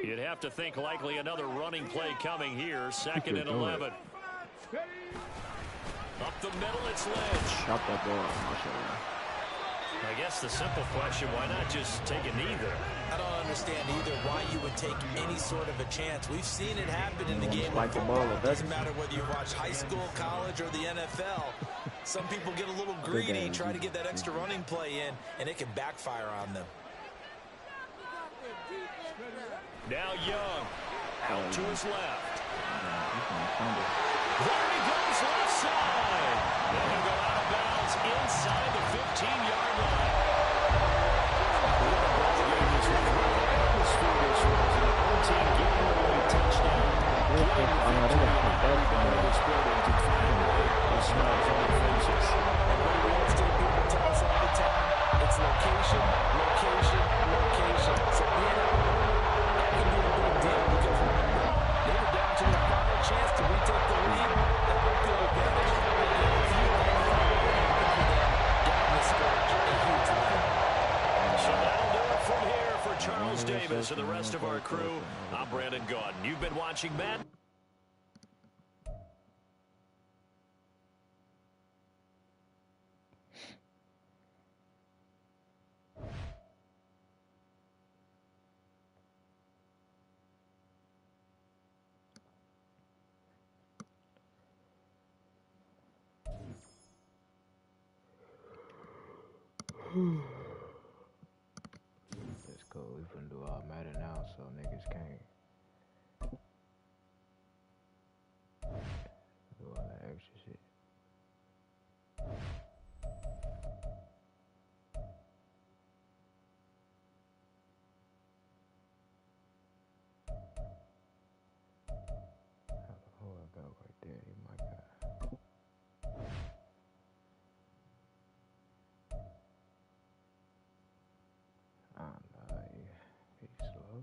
You'd have to think likely another running play coming here. 2nd and 11. Up the middle, it's Lynch. Drop that ball. I guess the simple question, why not just take a knee there? I don't understand either why you would take any sort of a chance. We've seen it happen in the game. Like the ball, it doesn't matter whether you watch high school, college, or the NFL. Some people get a little greedy, try to get that extra running play in, and it can backfire on them. Now Young, out to his left. There he goes, left side. And he'll go out of bounds inside the 15-yard line. What a ball game this was. What an atmosphere this was. An 14 game early touchdown. Playing victory on everybody in this building to find a way to smile from their faces. What real estate people tell us all the time, it's location, location, location. So being out that can be a big deal because remember, they were down to their final chance to retake the lead. That would feel advantage. If you down the stretch, a huge win. So that'll do it from here for Charles Davis and the rest of our crew. I'm Brandon Gaudin. You've been watching Matt. It's cool. We finna do all matter now, so niggas can't do all that extra shit. Who I got right there? You my guy. He's slow.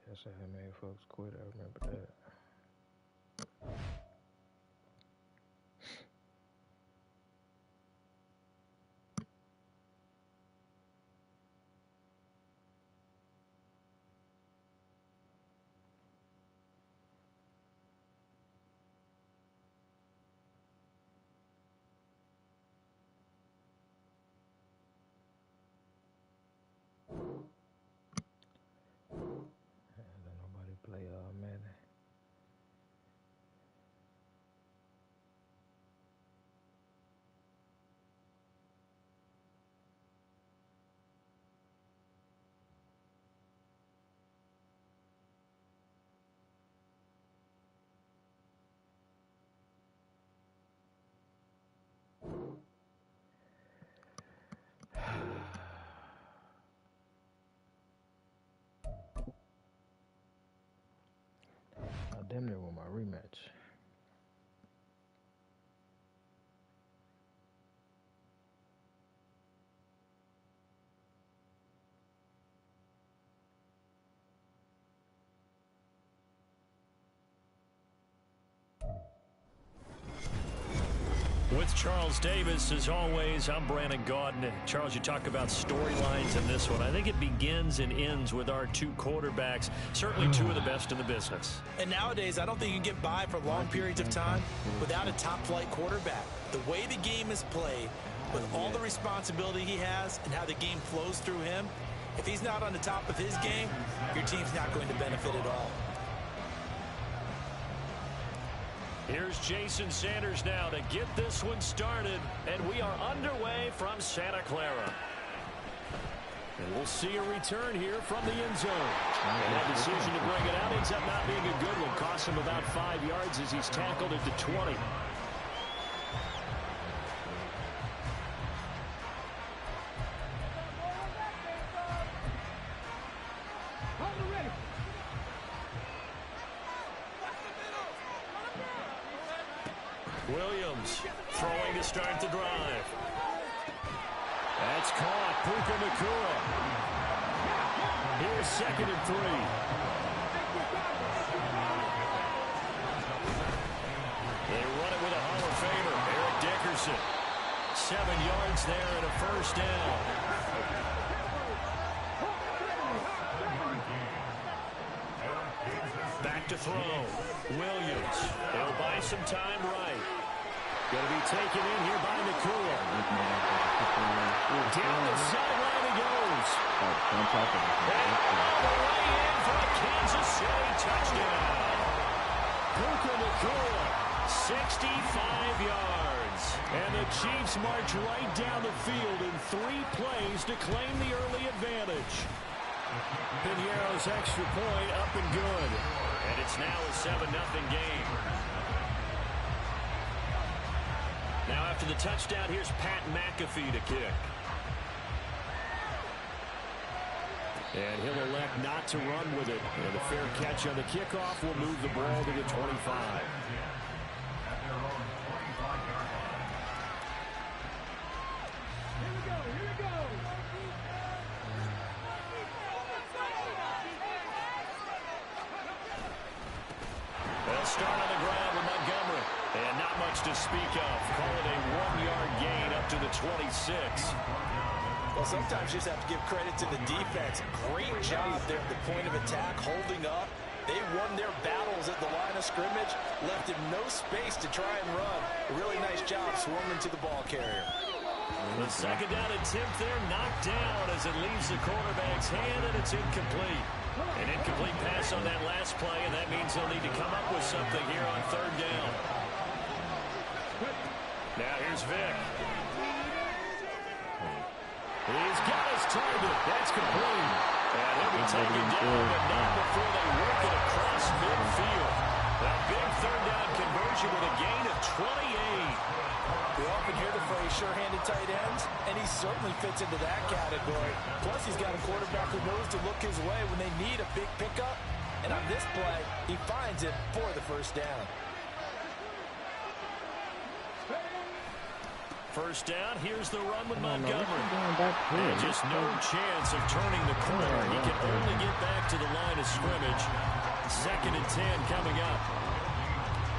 That's how many folks quit. I remember that. Let nobody play Madden. damn near won my rematch. With Charles Davis, as always, I'm Brandon Gaudin. And Charles, you talk about storylines in this one. I think it begins and ends with our two quarterbacks, certainly two of the best in the business. And nowadays, I don't think you can get by for long periods of time without a top-flight quarterback. The way the game is played, with all the responsibility he has and how the game flows through him, if he's not on the top of his game, your team's not going to benefit at all. Here's Jason Sanders now to get this one started, and we are underway from Santa Clara. And we'll see a return here from the end zone. And that decision to bring it out ends up not being a good one. Costs him about 5 yards as he's tackled at the 20. Williams throwing to start the drive. That's caught. Puka Nacua. Here's 2nd and 3. They run it with a Hall of Famer, Eric Dickerson. 7 yards there and a first down. Back to throw. Williams. They'll buy some time right. Going to be taken in here by Nacua. Down the sideline he goes. And all the way in for a Kansas City touchdown. Puka Nacua, 65 yards. And the Chiefs march right down the field in 3 plays to claim the early advantage. Piñeiro's extra point up and good. And it's now a 7-0 game. Now after the touchdown, here's Pat McAfee to kick. And he'll elect not to run with it. And a fair catch on the kickoff will move the ball to the 25. They'll start on the ground with Montgomery. And not much to speak of. Call it a 1-yard gain up to the 26. Well, sometimes you just have to give credit to the defense. Great job there at the point of attack, holding up. They won their battles at the line of scrimmage, left him no space to try and run. A really nice job swarming to the ball carrier. The 2nd down attempt there knocked down as it leaves the quarterback's hand, and it's incomplete. An incomplete pass on that last play, and that means they'll need to come up with something here on 3rd down. Now here's Vick. He's got his target. That's complete. And he'll be taken down, but not before they work it across midfield. A big 3rd down conversion with a gain of 28. We often hear the phrase sure-handed tight ends, and he certainly fits into that category. Plus, he's got a quarterback who knows to look his way when they need a big pickup. And on this play, he finds it for the 1st down. 1st down, here's the run with Montgomery. And just no chance of turning the corner. He can only get back to the line of scrimmage. 2nd and 10 coming up.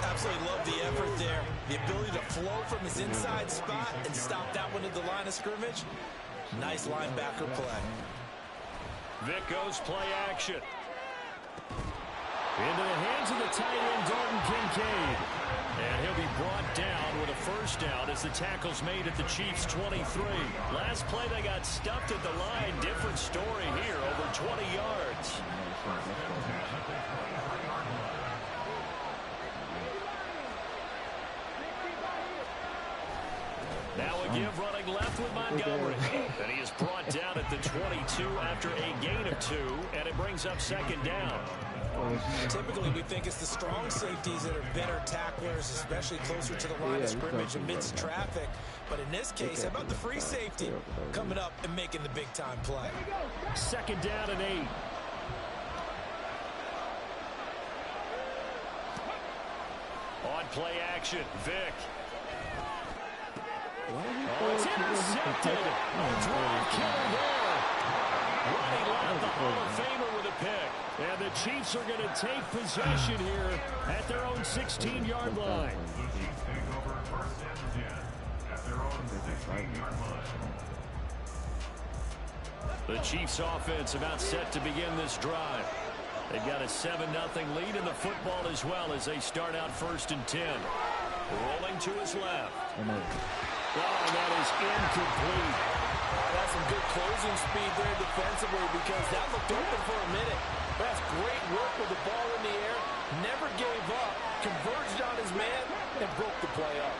Absolutely love the effort there. The ability to flow from his inside spot and stop that one at the line of scrimmage. Nice linebacker play. Vick goes play action. Into the hands of the tight end, Dalton Kincaid. And he'll be brought down with a 1st down as the tackle's made at the Chiefs' 23. Last play, they got stuffed at the line. Different story here, over 20 yards. Now a give running left with Montgomery. And he is brought down at the 22 after a gain of 2, and it brings up 2nd down. Typically, we think it's the strong safeties that are better tacklers, especially closer to the line of scrimmage amidst traffic. But in this case, how about the free safety coming up and making the big-time play? 2nd down and 8. On play action, Vick. It's intercepted. A drive killer there. Ronnie Lott, the Hall of Famer, with a pick. And the Chiefs are going to take possession here at their own 16-yard line. The Chiefs take over first and 10 at their own 16-yard line. The Chiefs offense about set to begin this drive. They've got a 7-0 lead in the football as well as they start out first and 10. Rolling to his left. Oh, that is incomplete. That's some good closing speed there defensively because that looked open for a minute. That's great work with the ball in the air. Never gave up. Converged on his man and broke the play up.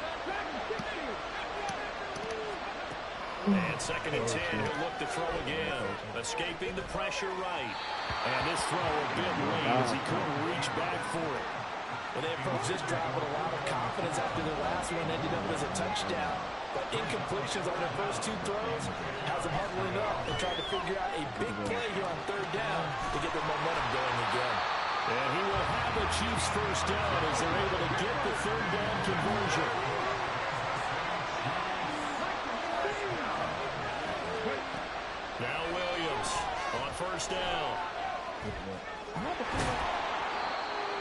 And second and 10, he'll look to throw again. Escaping the pressure right. And this throw a bit late as he couldn't reach back for it. Well, they approached this drive with a lot of confidence after the last one ended up as a touchdown. But incompletions on their first two throws has them huddling up and trying to figure out a big play here on third down to get their momentum going again. And he will have the Chiefs first down as they're able to get the third down conversion. Now Williams on first down.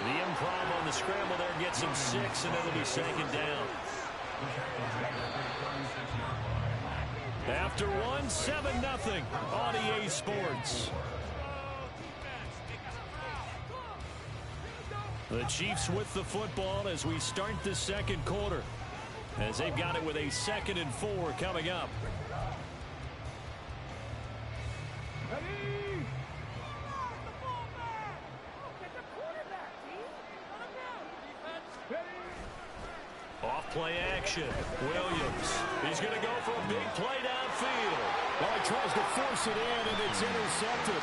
The improv on the scramble there gets him 6, and it'll be second down. After one, 7-0 on EA Sports. The Chiefs with the football as we start the second quarter, as they've got it with a 2nd and 4 coming up. Off play action. Williams. He's going to go for a big play downfield. Well, he tries to force it in, and it's intercepted.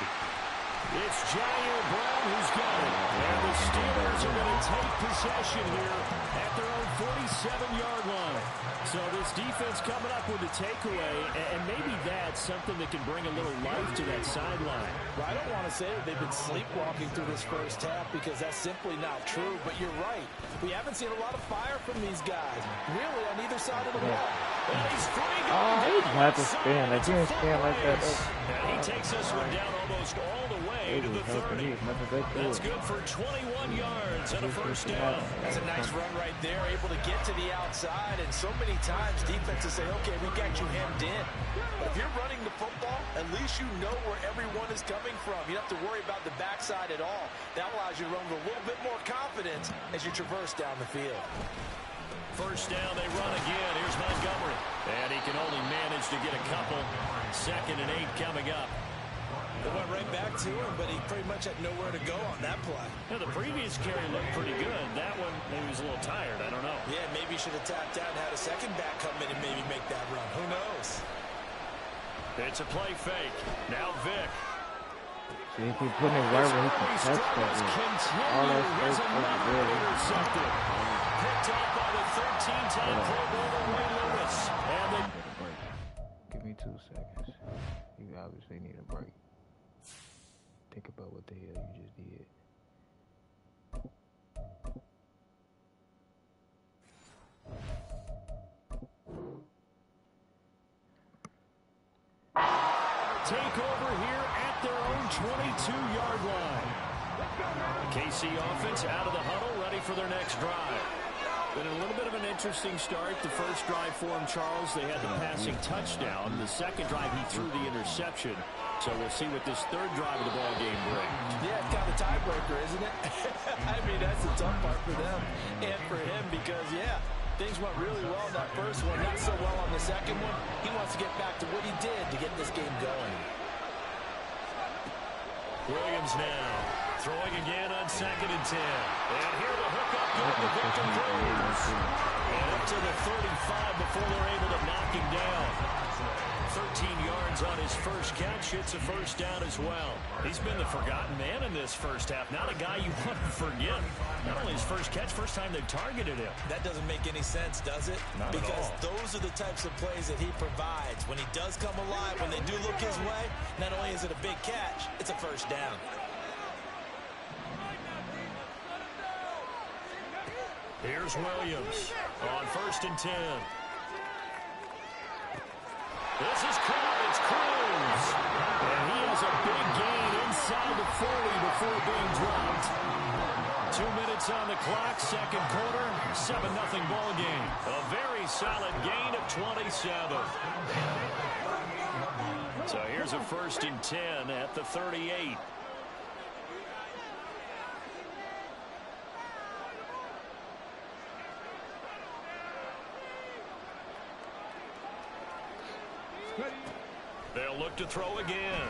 It's Jair Brown who's got it. And the Steelers are going to take possession here at their own 47-yard line. So this defense coming up with a takeaway, and maybe that's something that can bring a little life to that sideline. Well, I don't want to say that they've been sleepwalking through this first half because that's simply not true, but you're right. We haven't seen a lot of fire from these guys, really, on either side of the ball. And he's free. He didn't have to spin. Like, he didn't spin like that. And he takes this one down almost all the way to the 30. That's good for 21 yards and a first down. That's a nice run right there, able to get to the outside, and so many times defenses say, okay, we got you hemmed in. But if you're running the football, at least you know where everyone is coming from. You don't have to worry about the backside at all. That allows you to run with a little bit more confidence as you traverse down the field. First down, they run again. Here's Montgomery. And he can only manage to get a couple. 2nd and 8 coming up. They went right back to him, but he pretty much had nowhere to go on that play. Now, the previous carry looked pretty good. That one, maybe he was a little tired. I don't know. Yeah, maybe he should have tapped out and had a second back come in and maybe make that run. Who knows? It's a play fake. Now Vick. See, if he put it right where he can touch that. All that space was good. Intercepted. Picked off by the 13-time Pro Bowler Ray Lewis. And they... Give me 2 seconds. You obviously need a break. Think about what the hell you just did. Take over here at their own 22-yard line. KC offense out of the huddle, ready for their next drive. Been a little bit of an interesting start. The first drive for him, Charles, they had the passing touchdown. The second drive, he threw the interception. So we'll see what this third drive of the ball game brings. Yeah, it's kind of a tiebreaker, isn't it? I mean, that's the tough part for them and for him because, yeah, things went really well in that first one, not so well on the second one. He wants to get back to what he did to get this game going. Williams now throwing again on 2nd and 10. And here the hookup good to Victor Williams. And up to the 35 before they're able to knock him down. 13 yards on his first catch. It's a first down as well. He's been the forgotten man in this first half. Not a guy you want to forget. Not only his first catch, first time they've targeted him. That doesn't make any sense, does it? Not at all. Because those are the types of plays that he provides. When he does come alive, when they do look his way, not only is it a big catch, it's a first down. Here's Williams on 1st and 10. This is caught. It's Cruz. And he has a big gain inside the 40 before being dropped. 2 minutes on the clock, second quarter, 7-0 ball game. A very solid gain of 27. So here's a 1st and 10 at the 38. They'll look to throw again.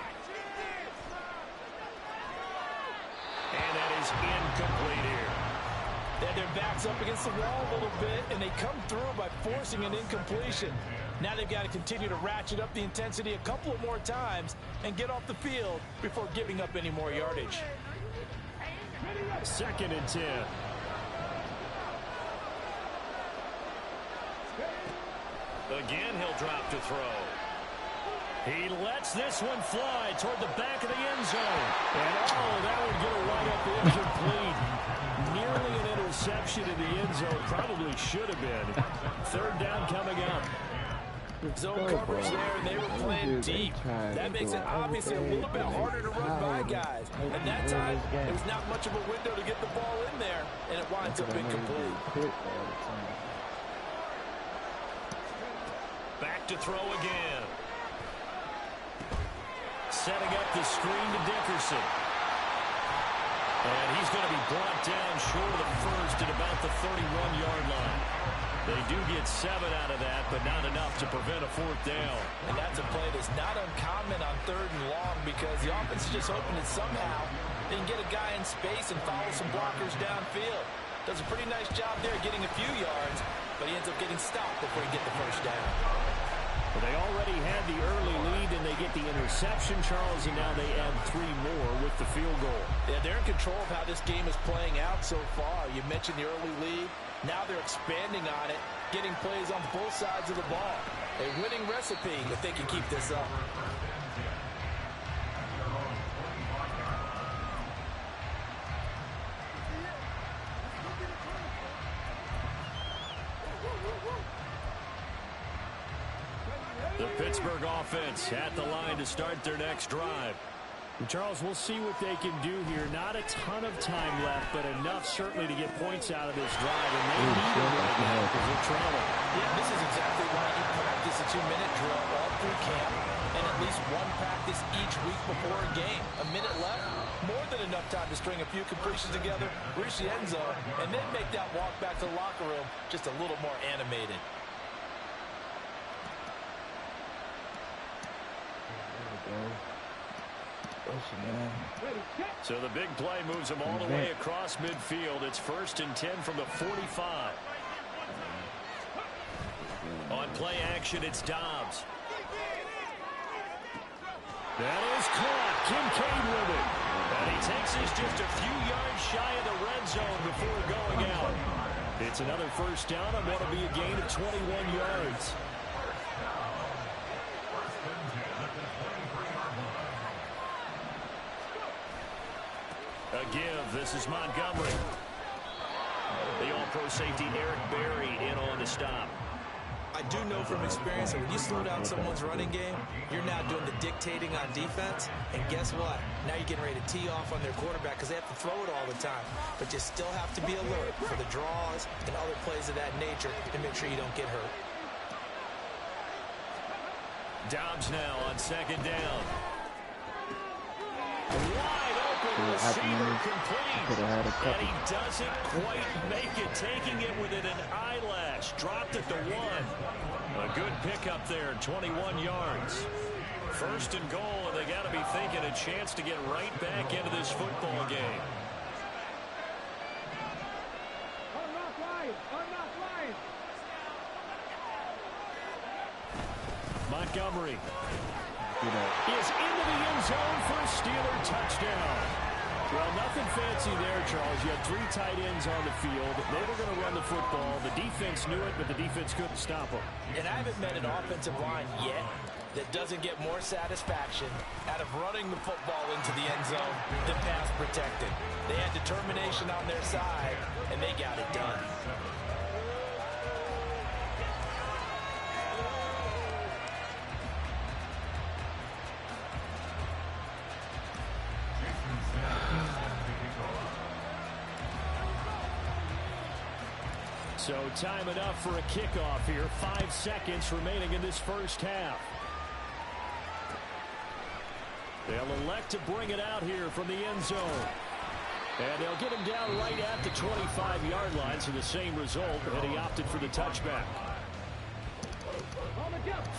And that is incomplete here. They had their backs up against the wall a little bit, and they come through by forcing an incompletion. Now they've got to continue to ratchet up the intensity a couple of more times and get off the field before giving up any more yardage. 2nd and 10. Again, he'll drop to throw. He lets this one fly toward the back of the end zone. And that would get a right up incomplete. Nearly an interception in the end zone. Probably should have been. 3rd down coming up. Zone coverage there, and they were playing deep. That makes it obviously a little bit harder to run by guys. And that time, it was not much of a window to get the ball in there, and it winds up incomplete. Back to throw again. Setting up the screen to Dickerson. And he's going to be brought down short of the first at about the 31-yard line. They do get 7 out of that, but not enough to prevent a 4th down. And that's a play that's not uncommon on 3rd and long because the offense is just hoping that somehow they can get a guy in space and follow some blockers downfield. Does a pretty nice job there getting a few yards, but he ends up getting stopped before he gets the first down. Well, they already had the early lead, and they get the interception, Charles, and now they add 3 more with the field goal. Yeah, they're in control of how this game is playing out so far. You mentioned the early lead. Now they're expanding on it, getting plays on both sides of the ball. A winning recipe if they can keep this up. The Pittsburgh offense at the line to start their next drive. Charles, we'll see what they can do here. Not a ton of time left, but enough certainly to get points out of this drive. And they need it right now because they're trouble. Yeah, this is exactly why you practice a 2-minute drill all through camp and at least one practice each week before a game. A minute left, more than enough time to string a few completions together, reach the end zone, and then make that walk back to the locker room just a little more animated. So the big play moves them all the way across midfield. It's 1st and 10 from the 45. On play action, it's Dobbs. That is caught. Kincaid with it. And he takes this just a few yards shy of the red zone before going out. It's another first down on what will be a gain of 21 yards. A give. This is Montgomery. The all-pro safety Eric Berry in on the stop. I do know from experience that when you slow down someone's running game, you're now doing the dictating on defense. And guess what? Now you're getting ready to tee off on their quarterback because they have to throw it all the time. But you still have to be alert for the draws and other plays of that nature to make sure you don't get hurt. Dobbs now on 2nd down. Wide open receiver complete. And he doesn't quite make it, taking it within an eyelash. Dropped at the 1. A good pickup there, 21 yards. 1st and goal, and they got to be thinking a chance to get right back into this football game. Montgomery is into the end zone for a Steeler touchdown. Well, nothing fancy there, Charles. You had 3 tight ends on the field. They were going to run the football. The defense knew it, but the defense couldn't stop them. And I haven't met an offensive line yet that doesn't get more satisfaction out of running the football into the end zone than pass protecting. They had determination on their side, and they got it done. So time enough for a kickoff here. 5 seconds remaining in this first half. They'll elect to bring it out here from the end zone. And they'll get him down right at the 25-yard line, so the same result, and he opted for the touchback.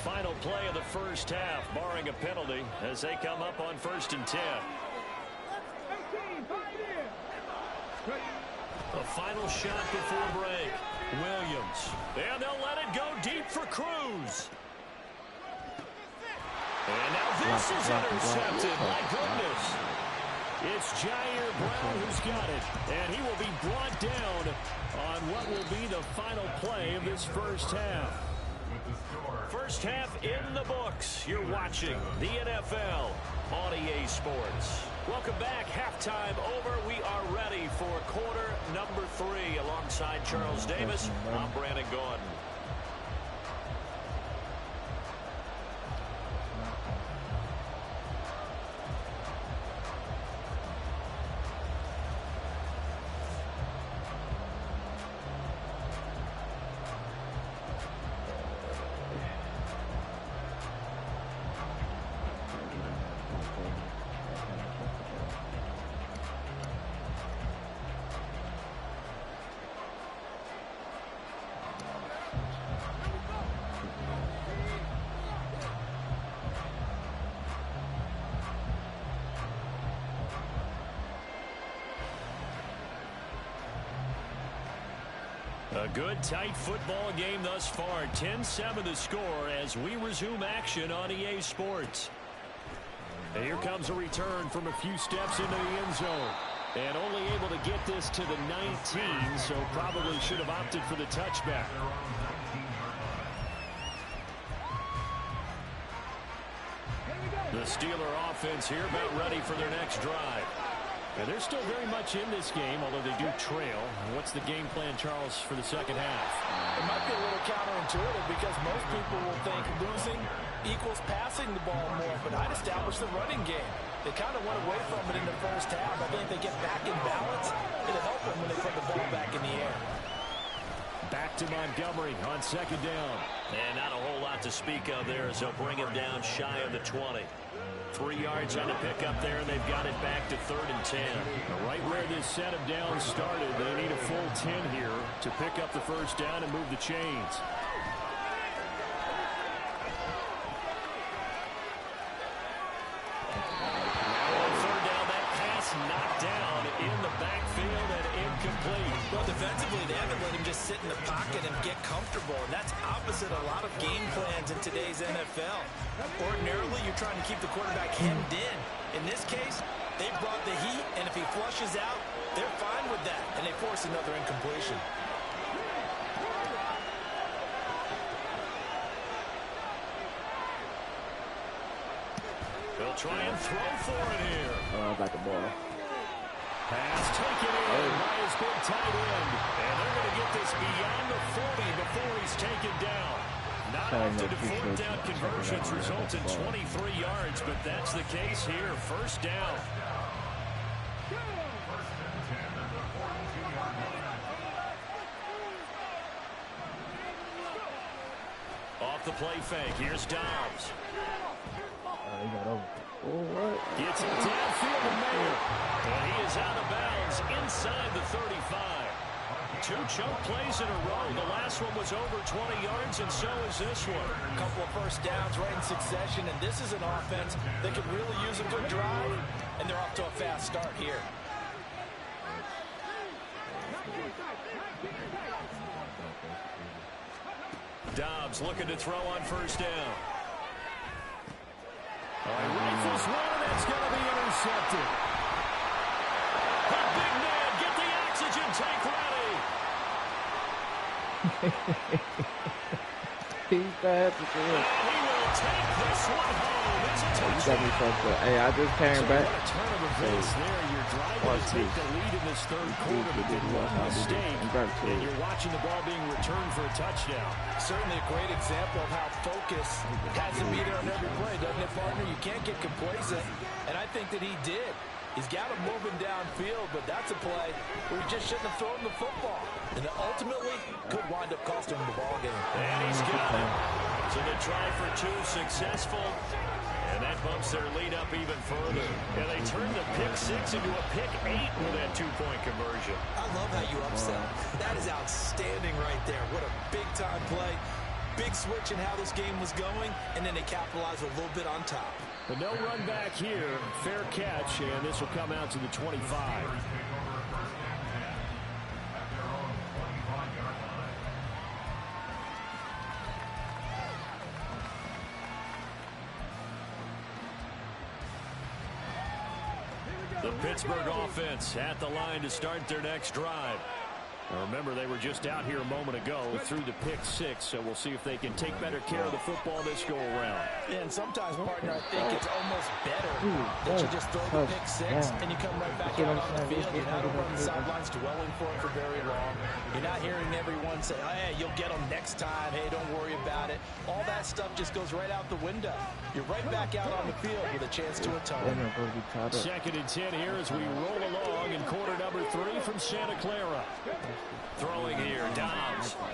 Final play of the first half, barring a penalty, as they come up on 1st and 10. The final shot before break. Williams. And they'll let it go deep for Cruz. And now this is intercepted. My goodness. It's Jair Brown who's got it. And he will be brought down on what will be the final play of this first half. First half in the books. You're watching the NFL on EA Sports. Welcome back. Halftime over. We are ready for quarter number 3 alongside Charles Davis. I'm Brandon Gordon. A good, tight football game thus far. 10-7 the score as we resume action on EA Sports. And here comes a return from a few steps into the end zone. And only able to get this to the 19, so probably should have opted for the touchback. The Steeler offense here about ready for their next drive. And they're still very much in this game, although they do trail. What's the game plan, Charles, for the second half? It might be a little counterintuitive because most people will think losing equals passing the ball more, but I'd establish the running game. They kind of went away from it in the first half. I think if they get back in balance, it'll help them when they put the ball back in the air. Back to Montgomery on second down. And not a whole lot to speak of there as they'll bring him down shy of the 20. 3 yards on the pickup there, and they've got it back to 3rd and 10. Right where this set of downs started, they need a full 10 here to pick up the first down and move the chains. Now on 3rd down, that pass knocked down in the backfield and incomplete. Well, defensively, they haven't let him just sit in the pocket and get comfortable, and that's opposite a lot of game plans in today's NFL. Ordinarily, you're trying to keep the quarterback hemmed in. In this case, they brought the heat, and if he flushes out, they're fine with that, and they force another incompletion. They'll try and throw for it here. Like a ball. Pass taken in by his big tight end. And they're going to get this beyond the 40 before he's taken down. Not often do 4th down conversions result in 23 yards, but that's the case here. First down. Off the play fake. Here's Dobbs. He got over. Oh, what? Gets it downfield to Mayer. And he is out of bounds inside the 35. 2 chunk plays in a row. The last one was over 20 yards, and so is this one. A couple of first downs right in succession, and this is an offense that could really use a good drive, and they're off to a fast start here. Dobbs looking to throw on first down. Rifles one, and that's going to be intercepted. The big man, get the oxygen tank ready. He's bad. He will take this one home. It's a You got me touchdown. fucked up. Hey, I just came back. What a turn of events there. You're driving Watch to take this. the lead in this third quarter, but then one mistake, and you're watching the ball being returned for a touchdown. Certainly a great example of how focus has to be there on every play, doesn't it, partner? You can't get complacent, and I think that he did. He's got him moving downfield, but that's a play where he just shouldn't have thrown the football. And ultimately, could wind up costing him the ball game. And he's got it. So the try for two successful. And that bumps their lead up even further. And they turn the pick six into a pick 8 with that two-point conversion. I love how you upset. That is outstanding right there. What a big-time play. Big switch in how this game was going, and then they capitalized a little bit on top. But no run back here. Fair catch, and this will come out to the 25. The Pittsburgh offense at the line to start their next drive. Now remember, they were just out here a moment ago through the pick 6, so we'll see if they can take better care of the football this go around. Yeah, and sometimes, partner, I think it's almost better that you just throw the pick 6 and you come right back out on the field. You're not over on the sidelines dwelling for it for very long. You're not hearing everyone say, hey, you'll get them next time. Hey, don't worry about it. All that stuff just goes right out the window. You're right back out on the field with a chance to atone. 2nd and 10 here as we roll along in quarter number 3 from Santa Clara. Throwing here, Dobbs. Oh,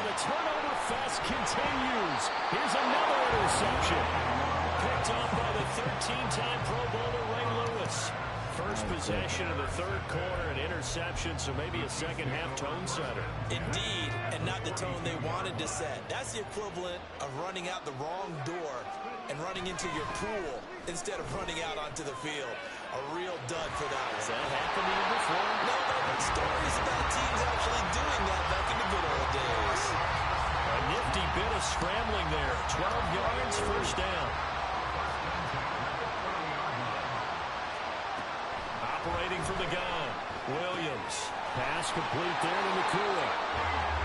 the turnover fest continues. Here's another interception. Picked off by the 13-time Pro Bowler Ray Lewis. First possession of the third quarter, an interception, so maybe a second-half tone setter. Indeed, and not the tone they wanted to set. That's the equivalent of running out the wrong door and running into your pool instead of running out onto the field. A real dud for that one. Has that happened to you before? No, but stories about teams actually doing that back in the good old days. A nifty bit of scrambling there. 12 yards, first down. Operating from the gun, Williams. Pass complete there to Nakua.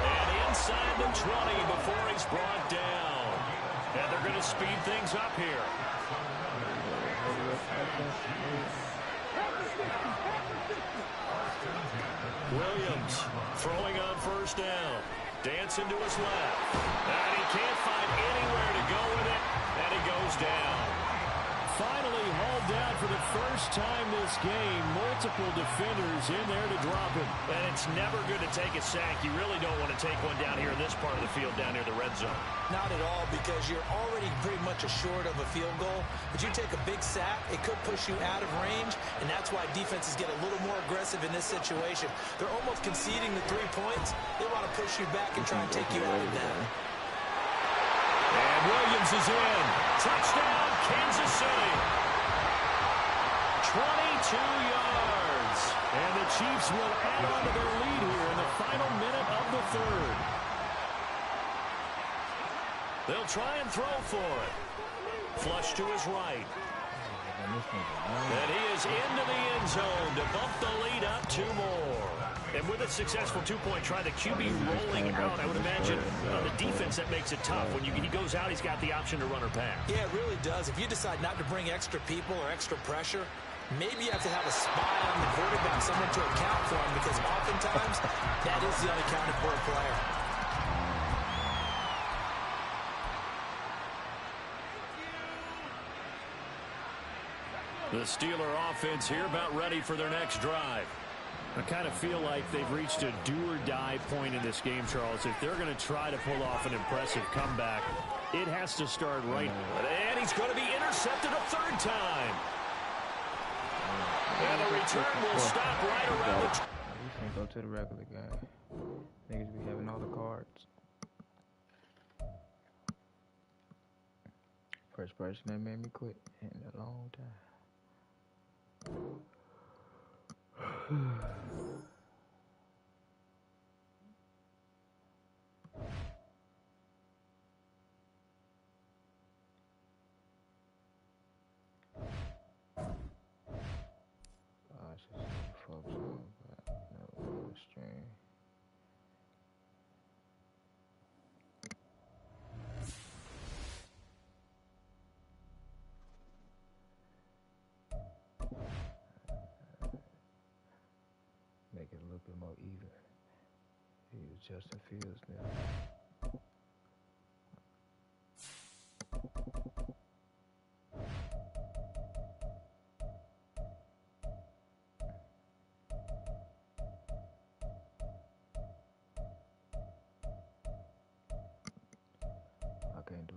And inside the 20 before he's brought down. And they're going to speed things up here. Williams throwing on first down. Dancing to his left. And he can't find anywhere to go with it. And he goes down. Finally hauled down for the first time this game. Multiple defenders in there to drop him. And it's never good to take a sack. You really don't want to take one down here in this part of the field, down near the red zone. Not at all, because you're already pretty much assured of a field goal. But you take a big sack, it could push you out of range, and that's why defenses get a little more aggressive in this situation. They're almost conceding the 3 points. They want to push you back and try and take you out of that. And Williams is in. Touchdown, Kansas City. 22 yards. And the Chiefs will add on to their lead here in the final minute of the third. They'll try and throw for it. Flush to his right. And he is into the end zone to bump the lead up 2 more. And with a successful 2-point try, the QB rolling out, I would imagine the defense, that makes it tough. When he goes out, he's got the option to run or pass. Yeah, it really does. If you decide not to bring extra people or extra pressure, maybe you have to have a spy on the quarterback, someone to account for him, because oftentimes that is the unaccounted for player. The Steeler offense here about ready for their next drive. I kind of feel like they've reached a do-or-die point in this game, Charles. If they're going to try to pull off an impressive comeback, it has to start right. And he's going to be intercepted a 3rd time. And the return will stop right around the... We can't go to the regular game. Niggas be having all the cards. First person that made me quit in a long time. I should see folks on, but no stream. more even. He was Justin Fields now. I can't do.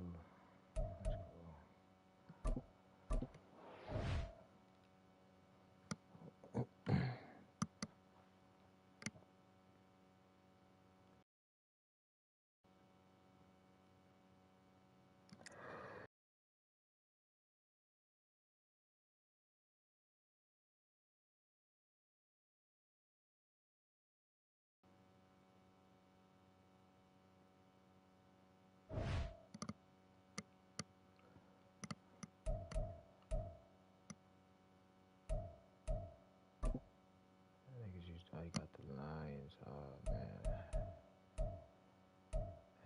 I got the Lions. Oh man,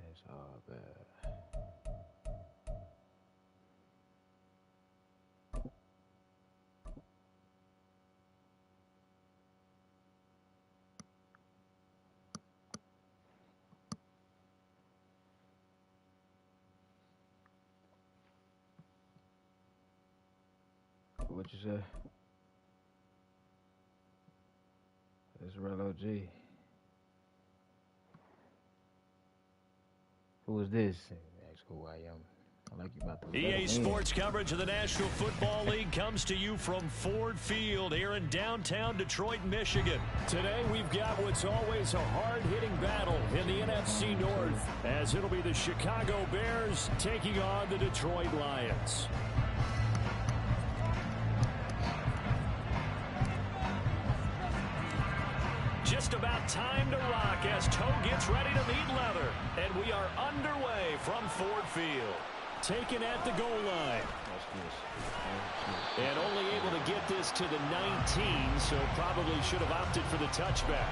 it's all bad. What you say? It's Real OG. Who is this? Ask who I am. I like you about to EA Sports coverage of the National Football League comes to you from Ford Field here in downtown Detroit, Michigan. Today we've got what's always a hard-hitting battle in the NFC North, as it'll be the Chicago Bears taking on the Detroit Lions. Just about time to rock as Toe gets ready to meet leather. And we are underway from Ford Field. Taken at the goal line. And only able to get this to the 19, so probably should have opted for the touchback.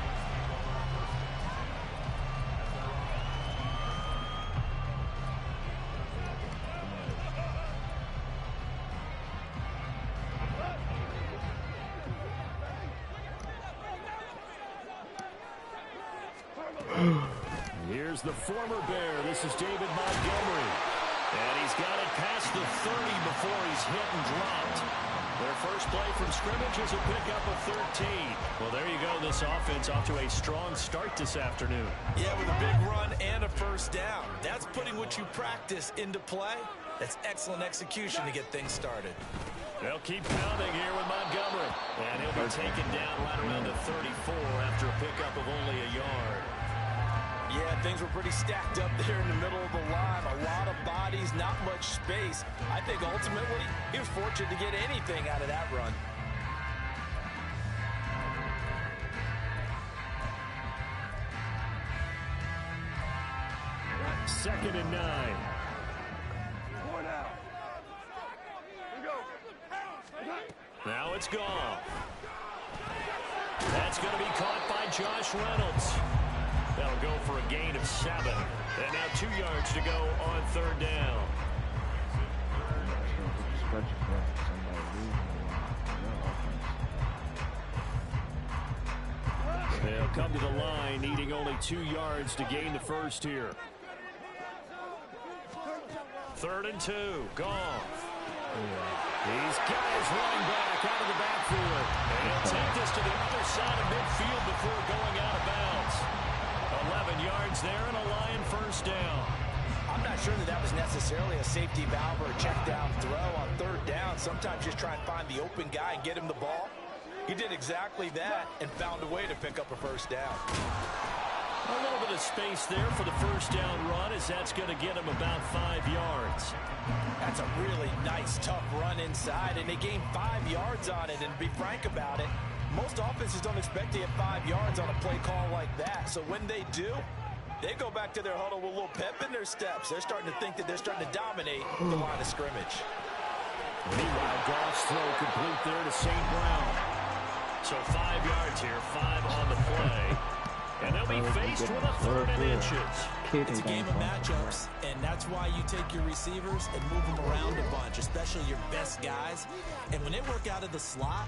Here's the former Bear. This is David Montgomery. And he's got it past the 30 before he's hit and dropped. Their first play from scrimmage is a pickup of 13. Well, there you go. This offense off to a strong start this afternoon. Yeah, with a big run and a first down. That's putting what you practice into play. That's excellent execution to get things started. They'll keep pounding here with Montgomery. And he'll be taken down right around the 34 after a pickup of only a yard. Yeah, things were pretty stacked up there in the middle of the line. A lot of bodies, not much space. I think ultimately he was fortunate to get anything out of that run. Second and 9. Now it's gone. That's going to be caught by Josh Reynolds. That'll go for a gain of 7. And now 2 yards to go on third down. They'll come to the line, needing only 2 yards to gain the first here. 3rd and 2. Goff. He's got his running back out of the backfield. And he'll take this to the other side of midfield before going out of bounds. 11 yards there and a Lion first down. I'm not sure that was necessarily a safety valve or a check down throw on third down. Sometimes just try and find the open guy and get him the ball. He did exactly that and found a way to pick up a first down. A little bit of space there for the first down run, as that's going to get him about 5 yards. That's a really nice, tough run inside, and they gained 5 yards on it. And to be frank about it, most offenses don't expect to get 5 yards on a play call like that. So when they do, they go back to their huddle with a little pep in their steps. They're starting to think that they're starting to dominate the line of scrimmage. Meanwhile, Goff's throw complete there to St. Brown. So 5 yards here, 5 on the play. And they'll be faced with a 3rd and inches. It's a game of matchups, and that's why you take your receivers and move them around a bunch, especially your best guys. And when they work out of the slot,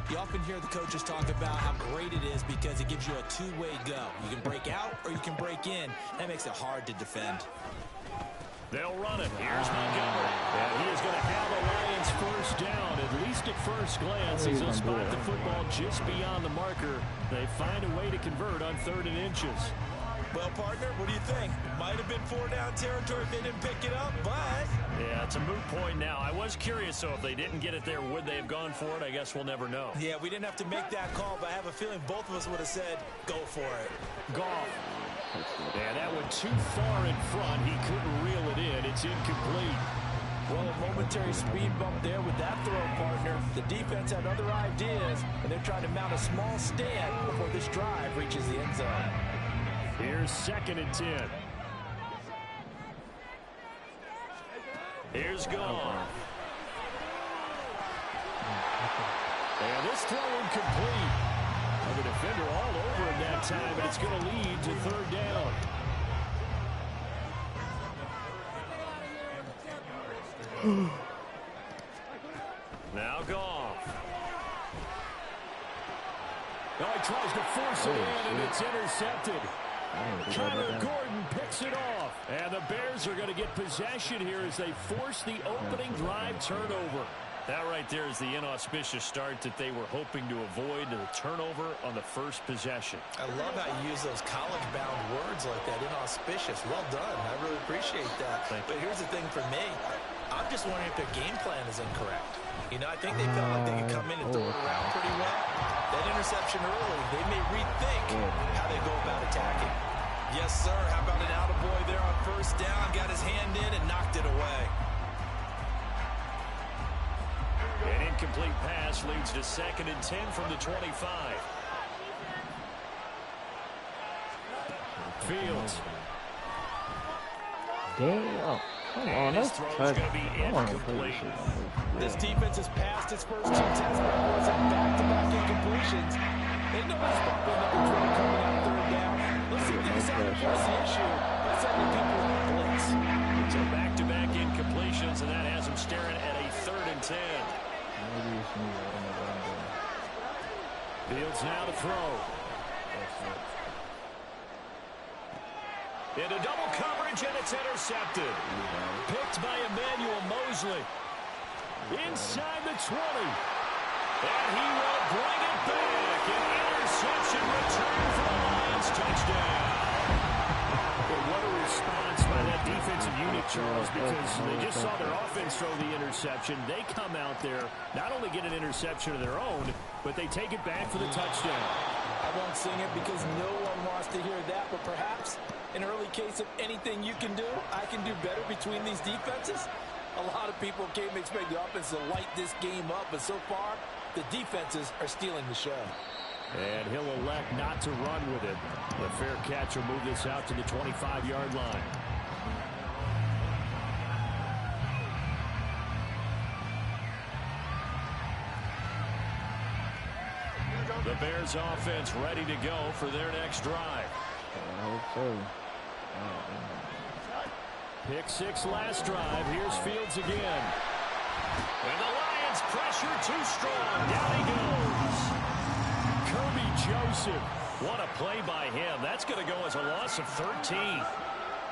You often hear the coaches talk about how great it is because it gives you a two-way go. You can break out or you can break in. That makes it hard to defend. They'll run it. Here's Montgomery. And he is going to have the Lions first down. At least at first glance, as they'll spot the football just beyond the marker. They find a way to convert on 3rd and inches. Well, partner, what do you think? Might have been 4-down territory if they didn't pick it up, but... Yeah, it's a moot point now. I was curious, so if they didn't get it there, would they have gone for it? I guess we'll never know. Yeah, we didn't have to make that call, but I have a feeling both of us would have said, go for it. Goff. Yeah, that went too far in front. He couldn't reel it in. It's incomplete. Well, a momentary speed bump there with that throw, partner. The defense had other ideas, and they're trying to mount a small stand before this drive reaches the end zone. Here's 2nd and 10. Here's Goff. And this throw incomplete. Well, the defender all over him that time, and it's going to lead to 3rd down. Now Goff. Oh, he tries to force it in, and it's intercepted. Kyler Gordon picks it off. And the Bears are going to get possession here as they force the opening drive turnover. That right there is the inauspicious start that they were hoping to avoid, the turnover on the first possession. I love how you use those college-bound words like that, inauspicious. Well done. I really appreciate that. But here's the thing for me. I'm just wondering if their game plan is incorrect. You know, I think they felt like they could come in and throw it around pretty well. That interception early, they may rethink how they go about attacking. Yes, sir. How about an attaboy there on 1st down? Got his hand in and knocked it away. An incomplete pass leads to 2nd and 10 from the 25. Fields. Damn. Come on, that's going to be incomplete. This defense has passed its first 2 test records on back-to-back incompletions. They know there's probably another throw coming on 3rd down. Let's see if they decide to force the issue by sending people in the blitz. So back-to-back incompletions, and that has them staring at a 3rd and 10. Fields now to throw. Into double coverage, and it's intercepted. Picked by Emmanuel Mosley. Inside the 20. And he will bring it back. An interception return for the Lions. Touchdown. But what a response by that defensive unit, Charles, because they just saw their offense throw the interception. They come out there, not only get an interception of their own, but they take it back for the touchdown. I won't sing it because no one wants to hear that, but perhaps an early case of anything you can do, I can do better between these defenses. A lot of people came to expect the offense to light this game up, but so far, the defenses are stealing the show. And he'll elect not to run with it. The fair catch will move this out to the 25-yard line. The Bears offense ready to go for their next drive. I hope so. Pick 6 last drive. Here's Fields again. And the Lions pressure too strong. Down he goes. Kirby Joseph. What a play by him. That's going to go as a loss of 13.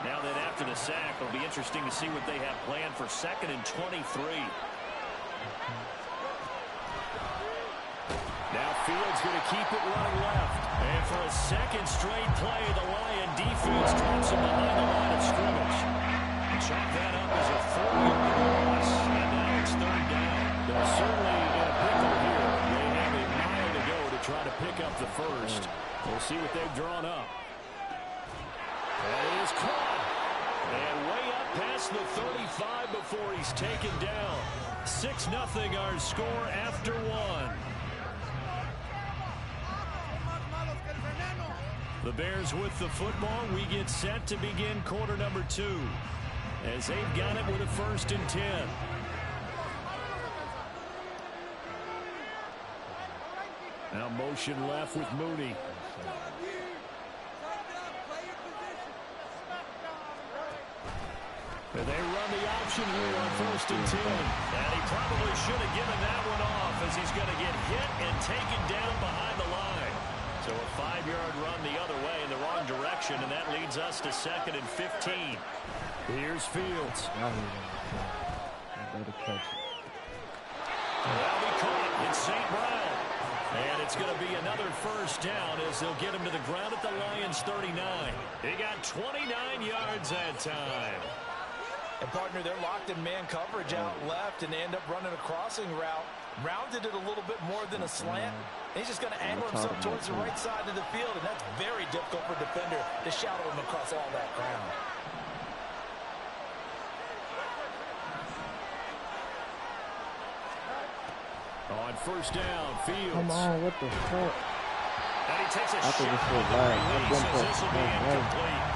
Now that after the sack, it'll be interesting to see what they have planned for 2nd and 23. Now Fields going to keep it running left. And for a second straight play, the Lion defense drops him behind the line of scrimmage. Chalk that up as a 4-yard loss. And now it's 3rd down. They're certainly in a pickle here. They have a mile to go to try to pick up the first. We'll see what they've drawn up. That is caught. And way up past the 35 before he's taken down. 6-0 our score after 1. The Bears with the football. We get set to begin quarter number 2. As they've got it with a 1st and 10. Now motion left with Mooney. And They run the option here on 1st and 10. And he probably should have given that one off as he's going to get hit and taken down behind the line. So a 5-yard run the other way in the wrong direction, and that leads us to 2nd and 15. Here's Fields. Better catch it. That'll be caught. It's St. Brown. And it's going to be another first down as they'll get him to the ground at the Lions' 39. He got 29 yards that time. And, partner, they're locked in man coverage out left, and they end up running a crossing route. Rounded it a little bit more than a slant. He's just going to angle himself towards the right side of the field, and that's very difficult for a defender to shadow him across all that ground. On 1st down, Fields. Come on, what the fuck? And he takes a I think shot this on was the live. release as this will be incomplete.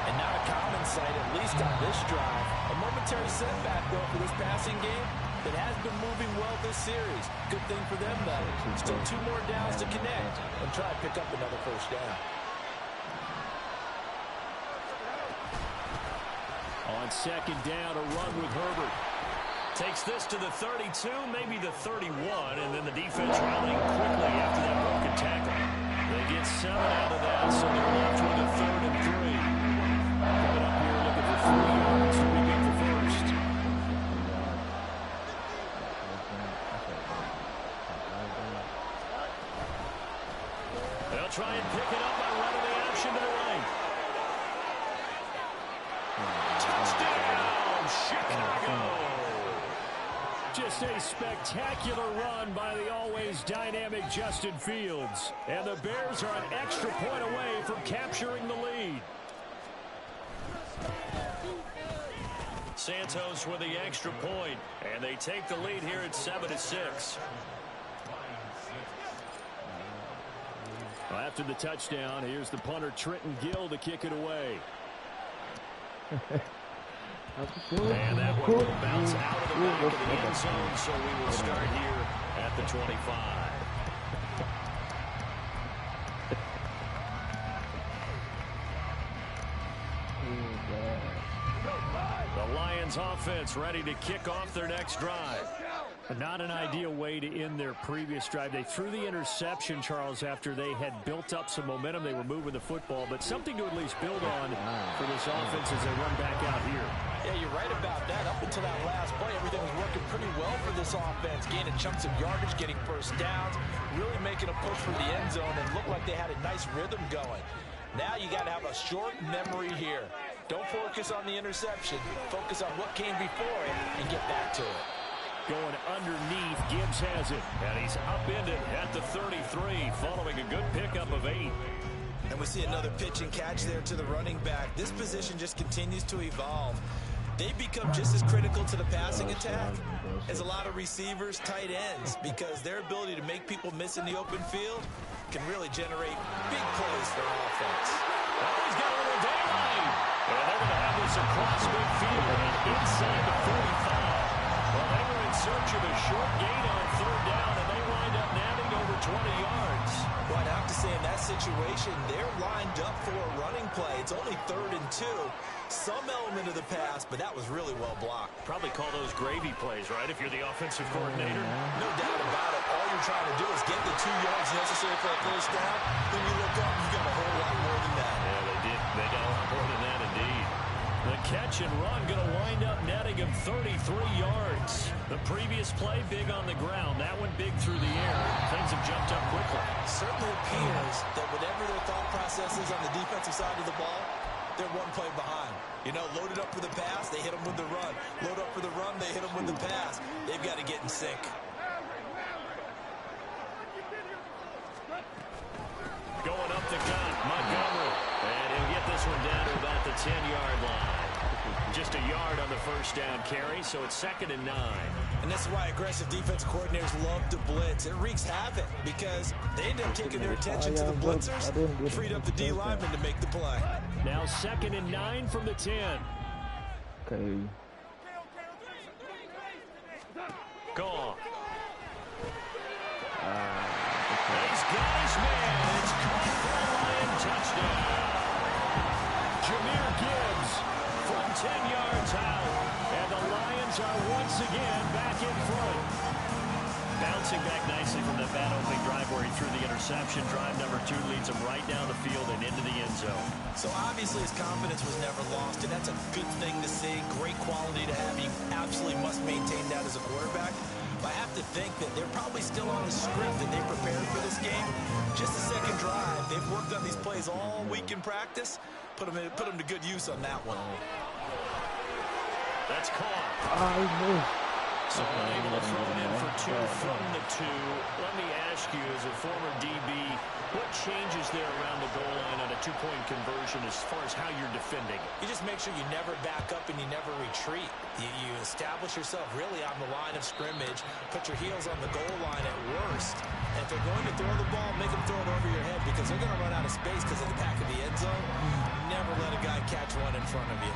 And not a common sight, at least on this drive. A momentary setback, though, for this passing game that has been moving well this series. Good thing for them, though. Still 2 more downs to connect and try to pick up another first down. On 2nd down, a run with Herbert. Takes this to the 32, maybe the 31, and then the defense rallying quickly after that broken tackle. They get 7 out of that, so they're left with a 3rd and 3. Coming up here looking for 3 yards to pick up the first. They'll try and pick it up by running the option to the right. Touchdown, Chicago! Just a spectacular run by the always dynamic Justin Fields. And the Bears are an extra point away from capturing the lead. Santos with the extra point, and they take the lead here at 7-6. Well, after the touchdown, here's the punter Trenton Gill to kick it away. And that one will bounce out of the back of the end zone, so we will start here at the 25. The Lions offense ready to kick off their next drive. Not an ideal way to end their previous drive. They threw the interception, Charles, after they had built up some momentum. They were moving the football, but something to at least build on for this offense as they run back out here. Yeah, you're right about that. Up until that last play, everything was working pretty well for this offense. Gaining chunks of yardage, getting first downs, really making a push for the end zone, and looked like they had a nice rhythm going. Now you got to have a short memory here. Don't focus on the interception. Focus on what came before it and get back to it. Going underneath, Gibbs has it. And he's upended at the 33, following a good pickup of 8. And we see another pitch and catch there to the running back. This position just continues to evolve. They become just as critical to the passing attack as a lot of receivers, tight ends, because their ability to make people miss in the open field can really generate big plays for offense. Oh, he's got a little daylight. And they're going to have this across midfield and inside the 45. Well, they were in search of a short gain on 3rd down, and they wind up nabbing over 20 yards. Well, I'd have to say in that situation, they're lined up for a running play. It's only 3rd and 2. Some element of the pass, but that was really well blocked. Probably call those gravy plays, right, if you're the offensive coordinator? No doubt about it. All you're trying to do is get the 2 yards necessary for a first down. Then you look up, you got a whole lot more than that. Yeah, they did. They got a lot more than that, indeed. The catch and run going to wind up netting him 33 yards. The previous play, big on the ground. That one big through the air. Things have jumped up quickly. Certainly appears that whatever their thought process is on the defensive side of the ball, they're one play behind. You know, loaded up for the pass, they hit them with the run. Load up for the run, they hit them with the pass. They've got to get in sync. Going up the gut, Montgomery. And he'll get this one down to about the 10-yard line. Just a yard on the first down carry, so it's 2nd and 9. And that's why aggressive defense coordinators love to blitz. It wreaks havoc because they end up taking their attention to the blitzers, freed up the D lineman to make the play. Now 2nd and 9 from the 10. Okay. Gone. He's got his man. It's caught for a Lion touchdown. Jahmyr Gibbs from 10 yards out. Lions are once again back in front. Bouncing back nicely from that bad opening drive where he threw the interception. Drive number 2 leads him right down the field and into the end zone. So obviously his confidence was never lost, and that's a good thing to see. Great quality to have. You absolutely must maintain that as a quarterback. But I have to think that they're probably still on the script that they prepared for this game. Just a second drive. They've worked on these plays all week in practice. Put them to good use on that one. That's caught. Oh, So unable to throw it in for 2 from the 2. Let me ask you, as a former DB, what changes there around the goal line on a 2-point conversion as far as how you're defending? You just make sure you never back up and you never retreat. You establish yourself really on the line of scrimmage, put your heels on the goal line at worst. And if they're going to throw the ball, make them throw it over your head because they're going to run out of space because of the back of the end zone. Never let a guy catch one in front of you.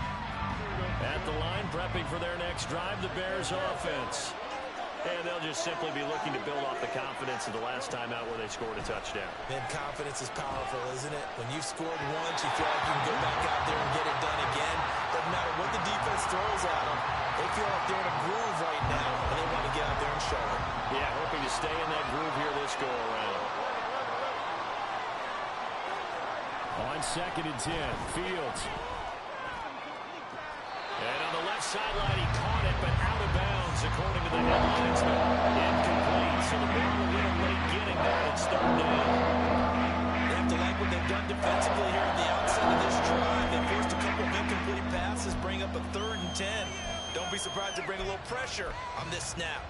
At the line, prepping for their next drive, the Bears offense. And they'll just simply be looking to build off the confidence of the last time out where they scored a touchdown. Then confidence is powerful, isn't it? When you've scored once, you feel like you can go back out there and get it done again. Doesn't matter what the defense throws at them. They feel like they're in a groove right now, and they want to get out there and show it. Yeah, hoping to stay in that groove here this go-around. On 2nd and 10, Fields. And on the left sideline, he caught it, but out of bounds, according to the headlines. Incomplete, so the Bears a little late getting that. It's 3rd down. They have to like what they've done defensively here at the outset of this drive. They forced a couple of incomplete passes, bring up a 3rd and 10. Don't be surprised to bring a little pressure on this snap.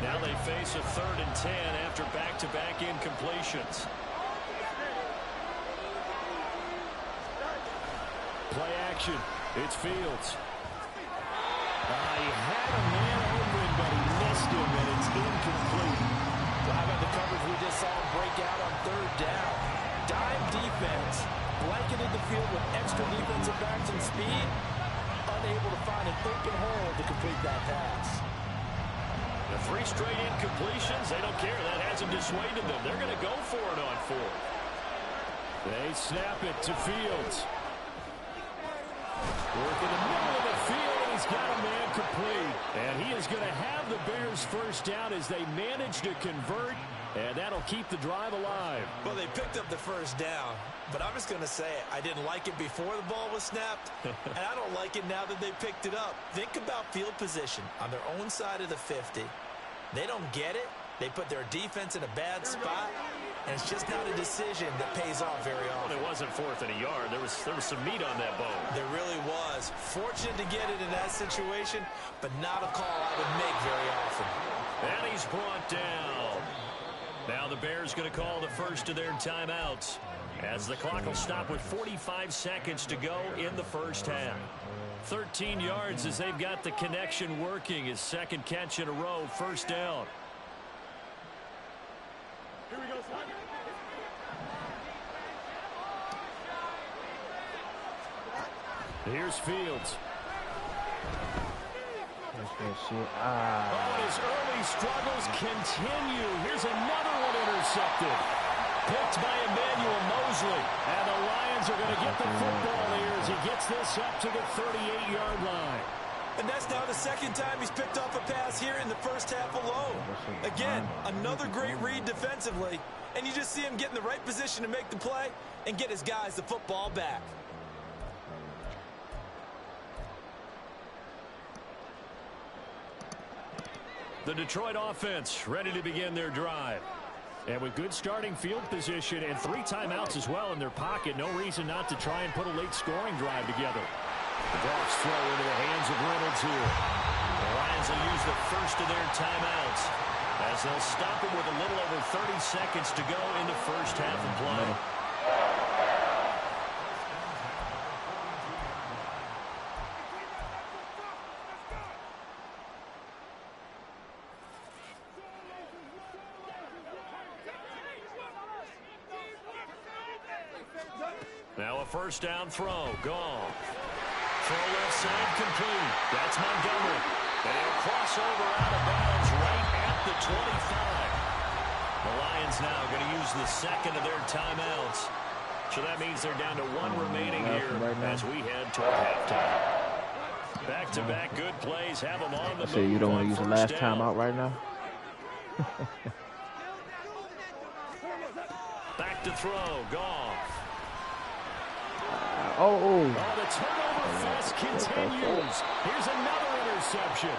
Now they face a 3rd and 10 after back-to-back incompletions. Play action. It's Fields. He had a man open, but he missed him, and it's incomplete. Well, how about the coverage we just saw him break out on 3rd down? Dime defense, blanketed the field with extra defensive backs and speed, unable to find an open hole to complete that pass. The 3 straight incompletions, they don't care. That hasn't dissuaded them. They're going to go for it on 4th. They snap it to Fields. Work in the middle of the field, and he's got a man complete. And he is going to have the Bears first down as they manage to convert, and that'll keep the drive alive. Well, they picked up the first down, but I'm just going to say it. I didn't like it before the ball was snapped, and I don't like it now that they picked it up. Think about field position on their own side of the 50. They don't get it. They put their defense in a bad spot, and it's just not a decision that pays off very often. Well, it wasn't 4th and a yard. There was some meat on that bone. There really was. Fortunate to get it in that situation, but not a call I would make very often. And he's brought down. Now the Bears going to call the first of their timeouts as the clock will stop with 45 seconds to go in the first half. 13 yards as they've got the connection working. His 2nd catch in a row, 1st down. Here we go, son. Here's Fields. Oh, his early struggles continue. Here's another one intercepted. Picked by Emmanuel Mosley. And the Lions are going to get the football here as he gets this up to the 38-yard line. And that's now the 2nd time he's picked off a pass here in the first half alone. Again, another great read defensively. And you just see him get in the right position to make the play and get his guys the football back. The Detroit offense ready to begin their drive. And with good starting field position and 3 timeouts as well in their pocket, no reason not to try and put a late scoring drive together. The Bucs throw into the hands of Reynolds here. The Lions will use the first of their timeouts as they'll stop it with a little over 30 seconds to go in the first half of play. Now a first down throw. Gone. Throw left side complete. That's Montgomery. And he'll cross over out of bounds right at the 25. The Lions now going to use the 2nd of their timeouts. So that means they're down to 1 remaining here as we head toward halftime. Back-to-back good plays have them on the move. So you don't want to use the last down. time out right now? Back to throw. Goff. Oh, the turnover fest continues. Here's another interception.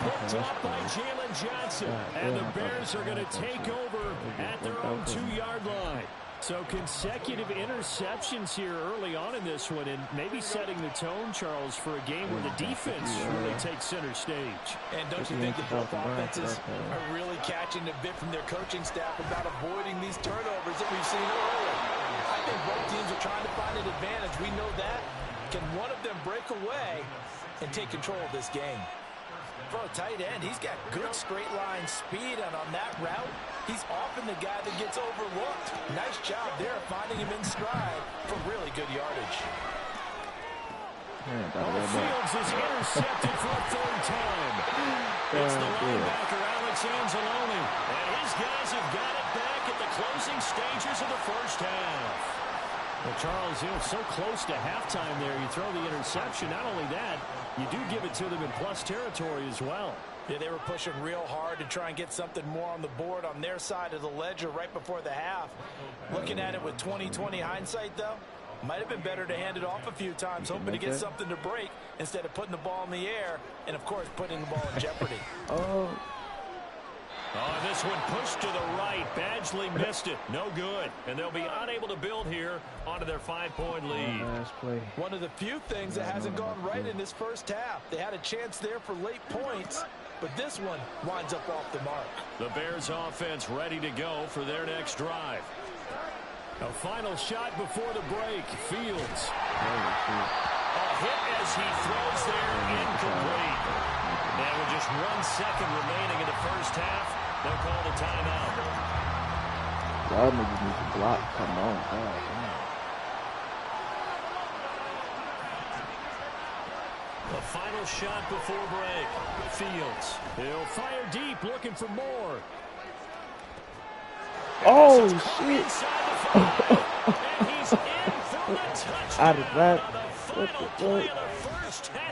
Picked off by Jalen Johnson. And the Bears are going to take over at their own 2-yard line. So consecutive interceptions here early on in this one, and maybe setting the tone, Charles, for a game where the defense really takes center stage. And don't you think that both offenses are really catching a bit from their coaching staff about avoiding these turnovers that we've seen earlier? I think both teams are trying to find an advantage. We know that. Can one of them break away and take control of this game? For a tight end, he's got good straight line speed, and on that route, he's often the guy that gets overlooked. Nice job there finding him in stride for really good yardage. Fields is intercepted for a third time. It's the linebacker, Alex Anzalone. And his guys have got it back at the closing stages of the first half. Well, Charles, so close to halftime there, you throw the interception. Not only that, you do give it to them in plus territory as well. Yeah, they were pushing real hard to try and get something more on the board on their side of the ledger right before the half. Looking at it with 20/20 hindsight, though, might have been better to hand it off a few times, hoping to get something to break instead of putting the ball in the air and, of course, putting the ball in jeopardy. Oh, this one pushed to the right. Badgley missed it. No good. And they'll be unable to build here onto their 5-point lead. One of the few things that hasn't gone right in this first half. They had a chance there for late points, but this one winds up off the mark. The Bears offense ready to go for their next drive. A final shot before the break. Fields. A hit as he throws there, incomplete. And with just 1 second remaining in the first half, they'll call the timeout. Y'all niggas need to block. Come on, God. The final shot before break. Fields. He'll fire deep, looking for more. Oh, shit. And he's in for the touchdown. Out of that. The final play of the first half.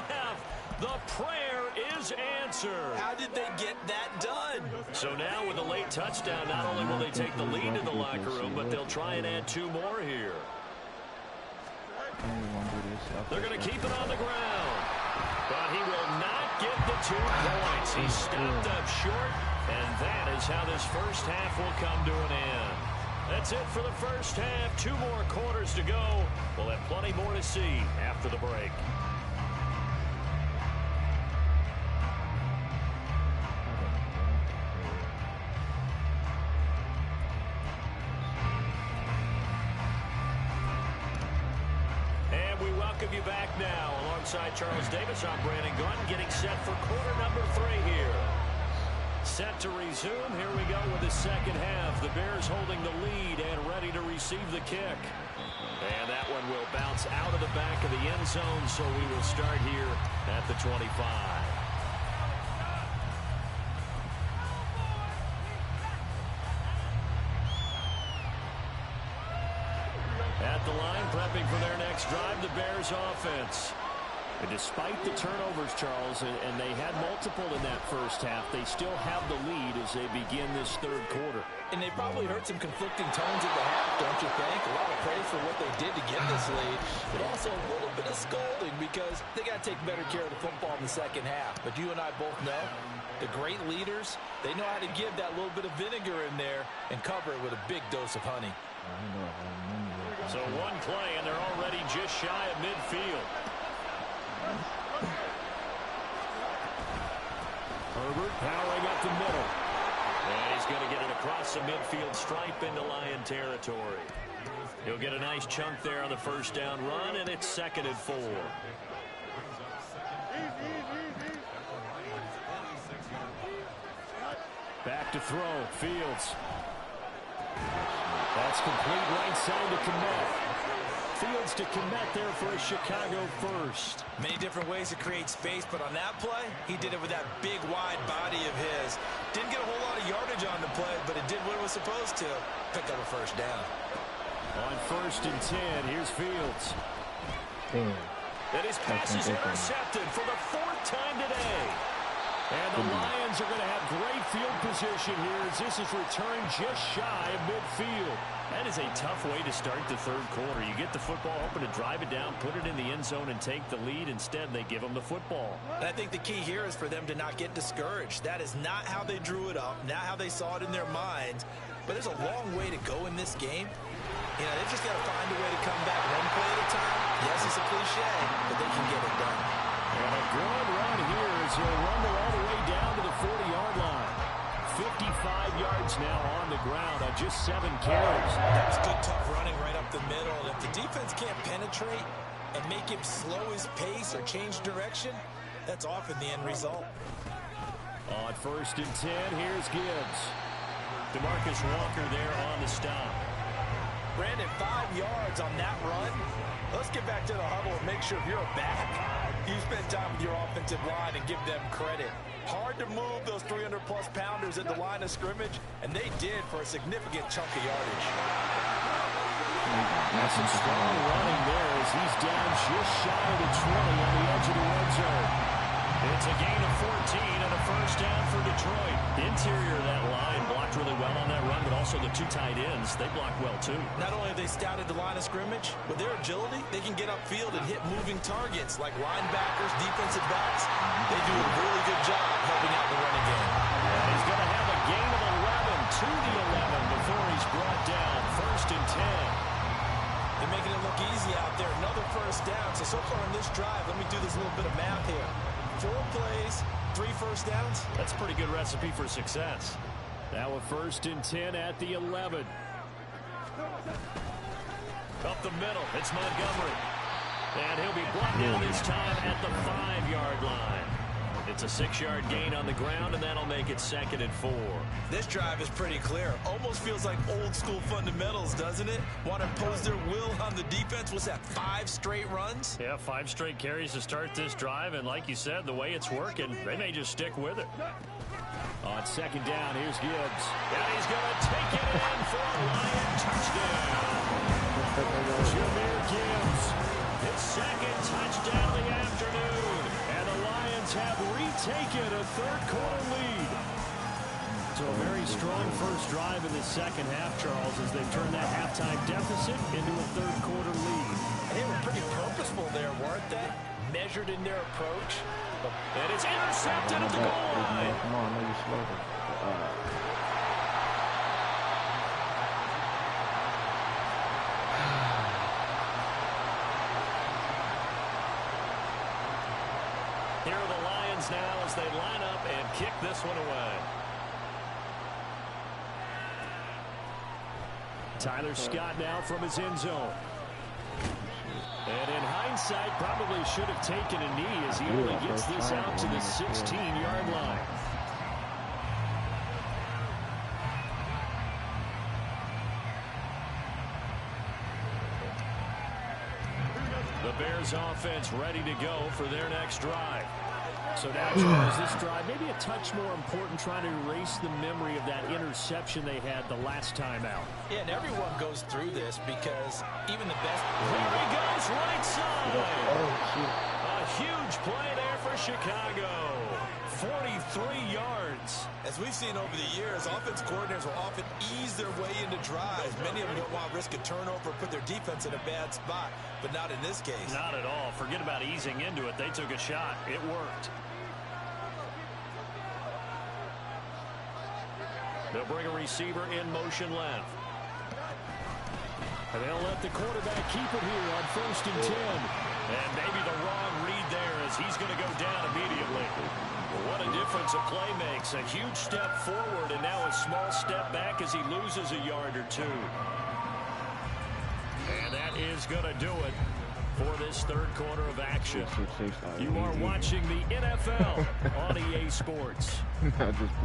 The prayer is answered. How did they get that done? So now with a late touchdown, not only will they take the lead in the locker room, but they'll try and add 2 more here. They're going to keep it on the ground. But he will not get the 2 points. He stopped up short, and that is how this first half will come to an end. That's it for the first half. 2 more quarters to go. We'll have plenty more to see after the break. And we welcome you back now. Alongside Charles Davis, I'm Brandon Gaudin, getting set for quarter number 3 here. Set to resume. Here we go with the second half. The Bears holding the lead and ready to receive the kick. And that one will bounce out of the back of the end zone, so we will start here at the 25. At the line, prepping for their next drive, the Bears offense. And despite the turnovers, Charles, and they had multiple in that first half, they still have the lead as they begin this third quarter. And they probably heard some conflicting tones at the half, don't you think? A lot of praise for what they did to get this lead, but also a little bit of scolding because they got to take better care of the football in the second half. But you and I both know the great leaders, they know how to give that little bit of vinegar in there and cover it with a big dose of honey. So one play, and they're already just shy of midfield. Herbert powering up the middle. And he's going to get it across the midfield stripe into Lion territory. He'll get a nice chunk there on the first down run, and it's 2nd and 4. Back to throw. Fields. That's complete right side to Kmet. Fields to Kmet there for a Chicago first. Many different ways to create space, but on that play, he did it with that big, wide body of his. Didn't get a whole lot of yardage on the play, but it did what it was supposed to. Pick up a first down. On 1st and 10, here's Fields. Damn. And his pass is intercepted for the 4th time today. And the Lions are going to have great field position here as this is returned just shy of midfield. That is a tough way to start the 3rd quarter. You get the football, hoping to drive it down, put it in the end zone, and take the lead. Instead, they give them the football. And I think the key here is for them to not get discouraged. That is not how they drew it up, not how they saw it in their minds. But there's a long way to go in this game. You know, they've just got to find a way to come back one play at a time. Yes, it's a cliche, but they can get it done. And a good run here as he'll rumble all the way down to the 40-yard line. 55 yards now on the ground on just 7 carries. That's good, tough running right up the middle. And if the defense can't penetrate and make him slow his pace or change direction, that's often the end result. On 1st and 10, here's Gibbs. DeMarcus Walker there on the stop. Brandon, 5 yards on that run. Let's get back to the huddle and make sure if you're a back, you spend time with your offensive line and give them credit. Hard to move those 300-plus pounders at the line of scrimmage, and they did for a significant chunk of yardage. That's some strong running there as he's down just shy of the 20 on the edge of the red zone. It's a gain of 14 and a 1st down for Detroit. The interior of that line blocked really well on that run, but also the 2 tight ends, they blocked well too. Not only have they scouted the line of scrimmage, with their agility, they can get upfield and hit moving targets like linebackers, defensive backs. They do a really good job helping out the running game. And he's going to have a gain of 11 to the 11 before he's brought down. 1st and 10. They're making it look easy out there. Another 1st down. So far on this drive, let me do this little bit of math here. 4 plays, 3 1st downs. That's a pretty good recipe for success. Now a 1st and 10 at the 11. Up the middle, it's Montgomery. And he'll be brought down this time at the 5-yard line. It's a 6-yard gain on the ground, and that'll make it 2nd and 4. This drive is pretty clear. Almost feels like old school fundamentals, doesn't it? Want to impose their will on the defense. What's that, 5 straight runs? Yeah, 5 straight carries to start this drive, and like you said, the way it's working, they may just stick with it. On 2nd down, here's Gibbs. And he's going to take it in for a Lion touchdown. Jahmyr Gibbs. His 2nd touchdown of the afternoon. And the Lions have retaken a 3rd quarter lead. So a very strong first drive in the 2nd half, Charles, as they turn that halftime deficit into a 3rd quarter lead. They were pretty purposeful there, weren't they? Measured in their approach. And it's intercepted at the goal line. Come on, maybe slow it. Here are the Lions now as they line up and kick this one away. Tyler Scott now from his end zone. And in hindsight, probably should have taken a knee as he only gets this out to the 16-yard line. The Bears offense ready to go for their next drive. So now, Charles, this drive maybe a touch more important, trying to erase the memory of that interception they had the last time out. Yeah, and everyone goes through this because even the best... Here he goes, right side. Oh, A huge play there for Chicago. 43 yards. As we've seen over the years, offense coordinators will often ease their way into drives. Many of them don't want to risk a turnover or put their defense in a bad spot, but not in this case. Not at all. Forget about easing into it. They took a shot. It worked. They'll bring a receiver in motion left. And they'll let the quarterback keep it here on 1st and 10. And maybe the wrong read there as he's going to go down immediately. What a difference a play makes. A huge step forward and now a small step back as he loses a yard or 2. And that is going to do it for this 3rd quarter of action. You are watching the NFL on EA Sports.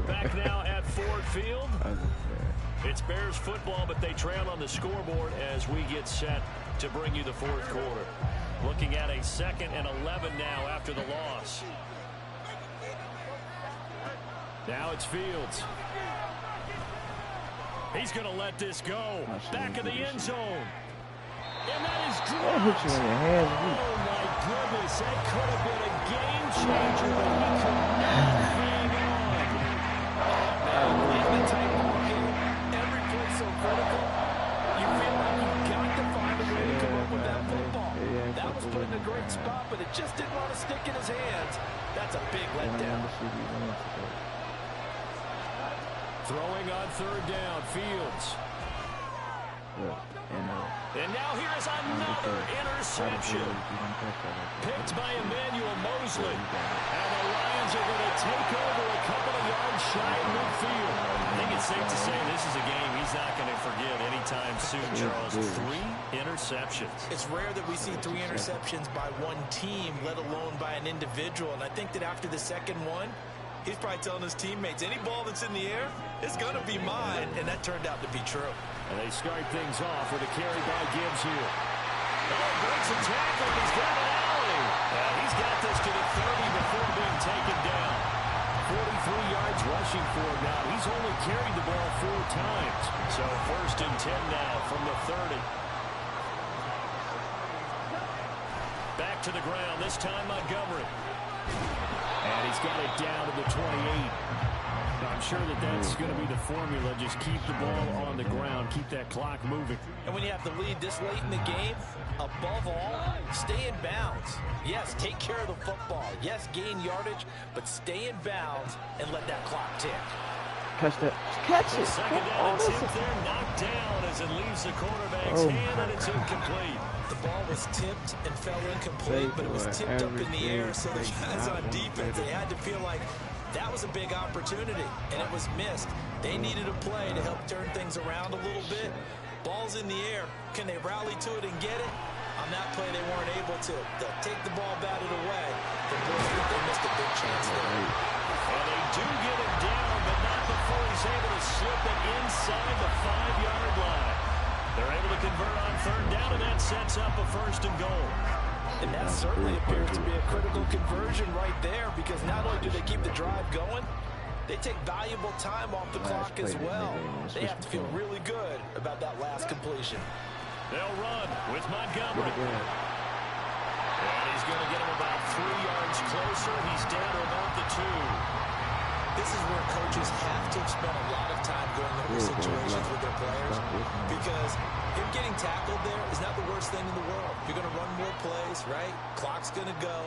Back now at Ford Field. It's Bears football, but they trail on the scoreboard as we get set to bring you the 4th quarter. Looking at a 2nd and 11 now after the loss. Now it's Fields. He's going to let this go. Back in the end zone. And that is That dropped. hit you in your hands. Oh, my goodness. That could have been a game changer, but he could not hang on. In the tight ball game, every play so critical. You feel like you've got to find a way to come up with that football. That was put in a great spot, but it just didn't want to stick in his hands. That's a big letdown. Throwing on third down, Fields. And now here is another interception. Picked by Emmanuel Mosley. And the Lions are going to take over a couple of yards shy of midfield. I think it's safe to say this is a game he's not going to forget anytime soon, Charles. 3 interceptions. It's rare that we see 3 interceptions by one team, let alone by an individual. And I think that after the second one, he's probably telling his teammates, any ball that's in the air is going to be mine. And that turned out to be true. And they start things off with a carry by Gibbs here. Oh, breaks a tackle. He's got an alley. He's got this to the 30 before being taken down. 43 yards rushing for him now. He's only carried the ball 4 times. So 1st and 10 now from the 30. Back to the ground, this time Montgomery. And he's got it down to the 28. I'm sure that that's going to be the formula. Just keep the ball on the ground. Keep that clock moving. And when you have the lead this late in the game, above all, stay in bounds. Yes, take care of the football. Yes, gain yardage, but stay in bounds and let that clock tick. Catch that. Catch it. Second down and 10 there, knocked down as it leaves the quarterback's hand, and it's incomplete. The ball was tipped and fell incomplete, but it was tipped up in the air, so the guys on defense, they had to feel like that was a big opportunity, and it was missed. They needed a play to help turn things around a little bit. Ball's in the air. Can they rally to it and get it? On that play, they weren't able to. They'll take the ball, bat it away. But boy, they missed a big chance there. And they do get him down, but not before he's able to slip it inside the 5-yard line. They're able to convert on third down, and that sets up a 1st and goal. And that certainly appears to be a critical conversion right there, because not only do they keep the drive going, they take valuable time off the clock as well. They have to feel really good about that last completion. They'll run with Montgomery. And he's going to get him about 3 yards closer. He's down to about the 2. This is where coaches have to spend a lot of time going over situations with their players, because him getting tackled there is not the worst thing in the world. You're going to run more plays, right? Clock's going to go.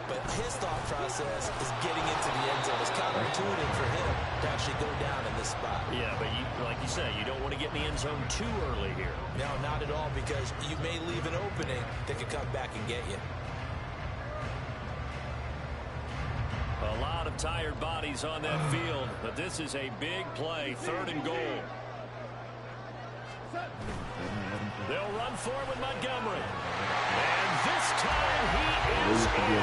But his thought process is getting into the end zone. It's counterintuitive for him to actually go down in this spot. Yeah, but like you say, you don't want to get in the end zone too early here. No, not at all, because you may leave an opening that could come back and get you. A lot of tired bodies on that field, but this is a big play, 3rd and goal. They'll run for it with Montgomery. And this time he is in.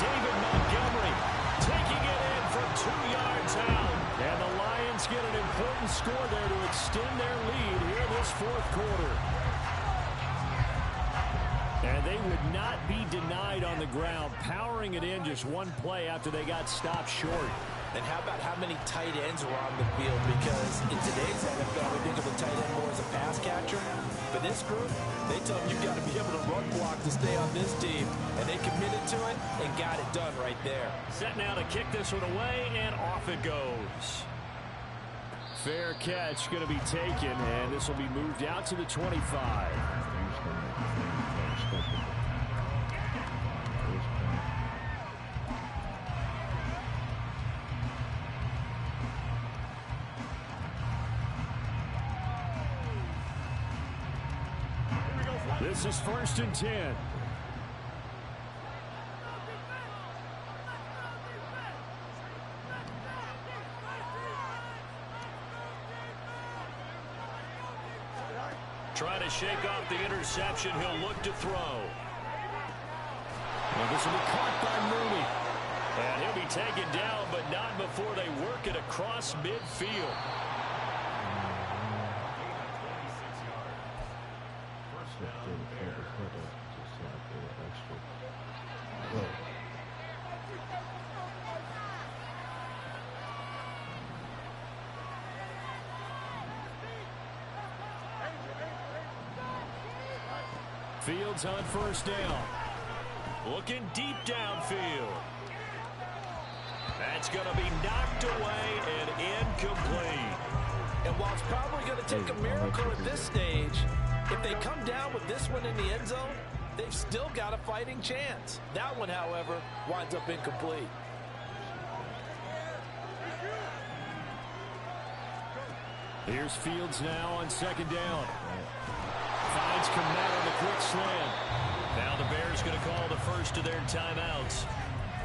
David Montgomery taking it in from 2 yards out. And the Lions get an important score there to extend their lead here this 4th quarter. And they would not be denied on the ground, powering it in just 1 play after they got stopped short. And how about how many tight ends were on the field? Because in today's NFL, we think of a tight end more as a pass catcher. But this group, they tell them you've got to be able to run block to stay on this team. And they committed to it and got it done right there. Set now to kick this one away, and off it goes. Fair catch going to be taken, and this will be moved out to the 25. This is 1st and 10. Trying to shake off the interception. He'll look to throw. And this will be caught by Mooney. And he'll be taken down, but not before they work it across midfield. Fields on first down. Looking deep downfield. That's going to be knocked away and incomplete. And while it's probably going to take a miracle at this stage, if they come down with this one in the end zone, they've still got a fighting chance. That one, however, winds up incomplete. Here's Fields now on second down. Finds Kmet on the quick slant. Now the Bears going to call the first of their timeouts,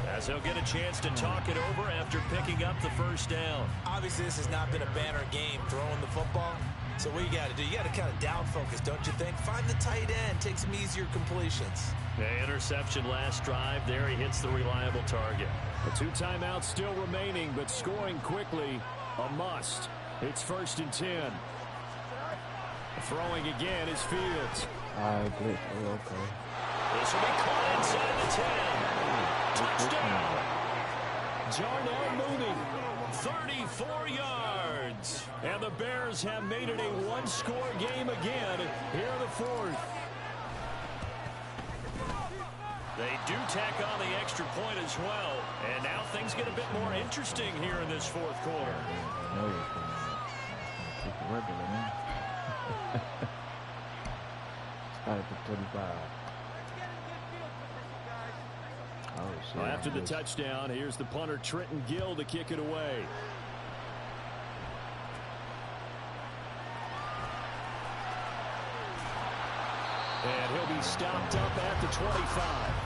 as they'll get a chance to talk it over after picking up the first down. Obviously, this has not been a banner game throwing the football. So what you got to do, you got to kind of down focus, don't you think? Find the tight end, take some easier completions. The interception last drive. There he hits the reliable target. The 2 timeouts still remaining, but scoring quickly, a must. It's 1st and 10. Throwing again is Fields. Okay. This will be caught inside the 10. Touchdown. Jarnell moving. 34 yards. And the Bears have made it a one-score game again here in the 4th. They do tack on the extra point as well. And now things get a bit more interesting here in this 4th quarter. Started at 35. Well, after the touchdown, here's the punter Trenton Gill to kick it away. And he'll be stopped up at the 25.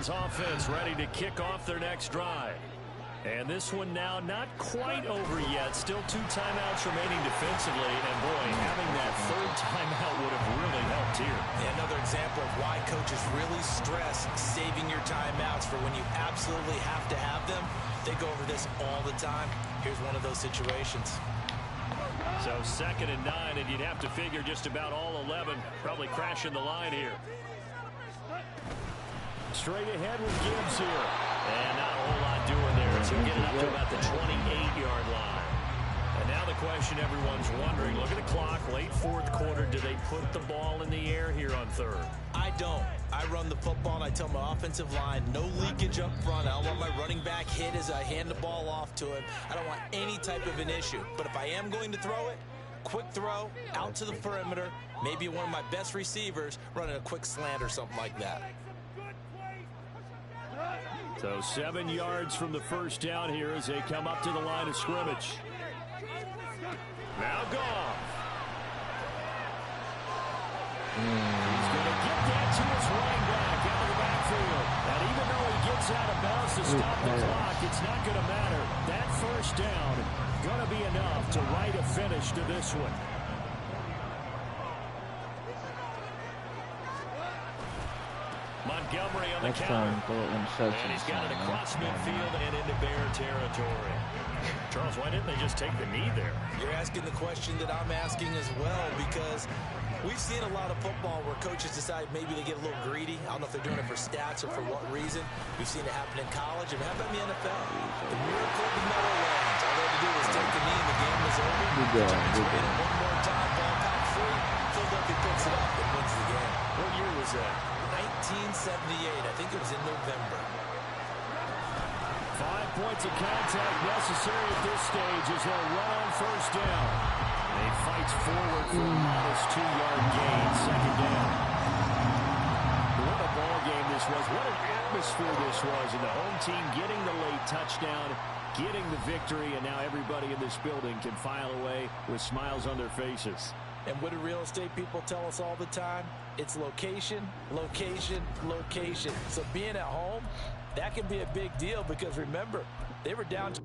Offense ready to kick off their next drive. And this one now not quite over yet. Still 2 timeouts remaining defensively. And boy, having that 3rd timeout would have really helped here. Yeah, another example of why coaches really stress saving your timeouts for when you absolutely have to have them. They go over this all the time. Here's one of those situations. So 2nd and 9, and you'd have to figure just about all 11 probably crashing the line here. Straight ahead with Gibbs here. And not a whole lot doing there. So get it up to about the 28-yard line. And now the question everyone's wondering, look at the clock, late 4th quarter. Do they put the ball in the air here on 3rd? I don't. I run the football, and I tell my offensive line, no leakage up front. I don't want my running back hit as I hand the ball off to him. I don't want any type of an issue. But if I am going to throw it, quick throw, out to the perimeter, maybe one of my best receivers running a quick slant or something like that. So 7 yards from the first down here as they come up to the line of scrimmage. Now Goff. He's going to get that to his running back out of the backfield. And even though he gets out of bounds to stop the clock, it's not going to matter. That first down going to be enough to write a finish to this one. Montgomery on the counter. And he's got it across midfield and into Bear territory. Charles, why didn't they just take the knee there? You're asking the question that I'm asking as well, because we've seen a lot of football where coaches decide maybe they get a little greedy. I don't know if they're doing it for stats or for what reason. We've seen it happen in college. And how about in the NFL? The miracle of the Meadowlands. All they had to do was take the knee and the game was over. One more time, ball caught free. Philadelphia picks it up and wins the game. What year was that? 1978. I think it was in November. 5 points of contact necessary at this stage as they'll run on first down. They fight forward for a modest 2-yard gain, second down. What a ball game this was. What an atmosphere this was. And the home team getting the late touchdown, getting the victory, and now everybody in this building can file away with smiles on their faces. And what do real estate people tell us all the time? It's location, location, location. So being at home, that can be a big deal because remember, they were down to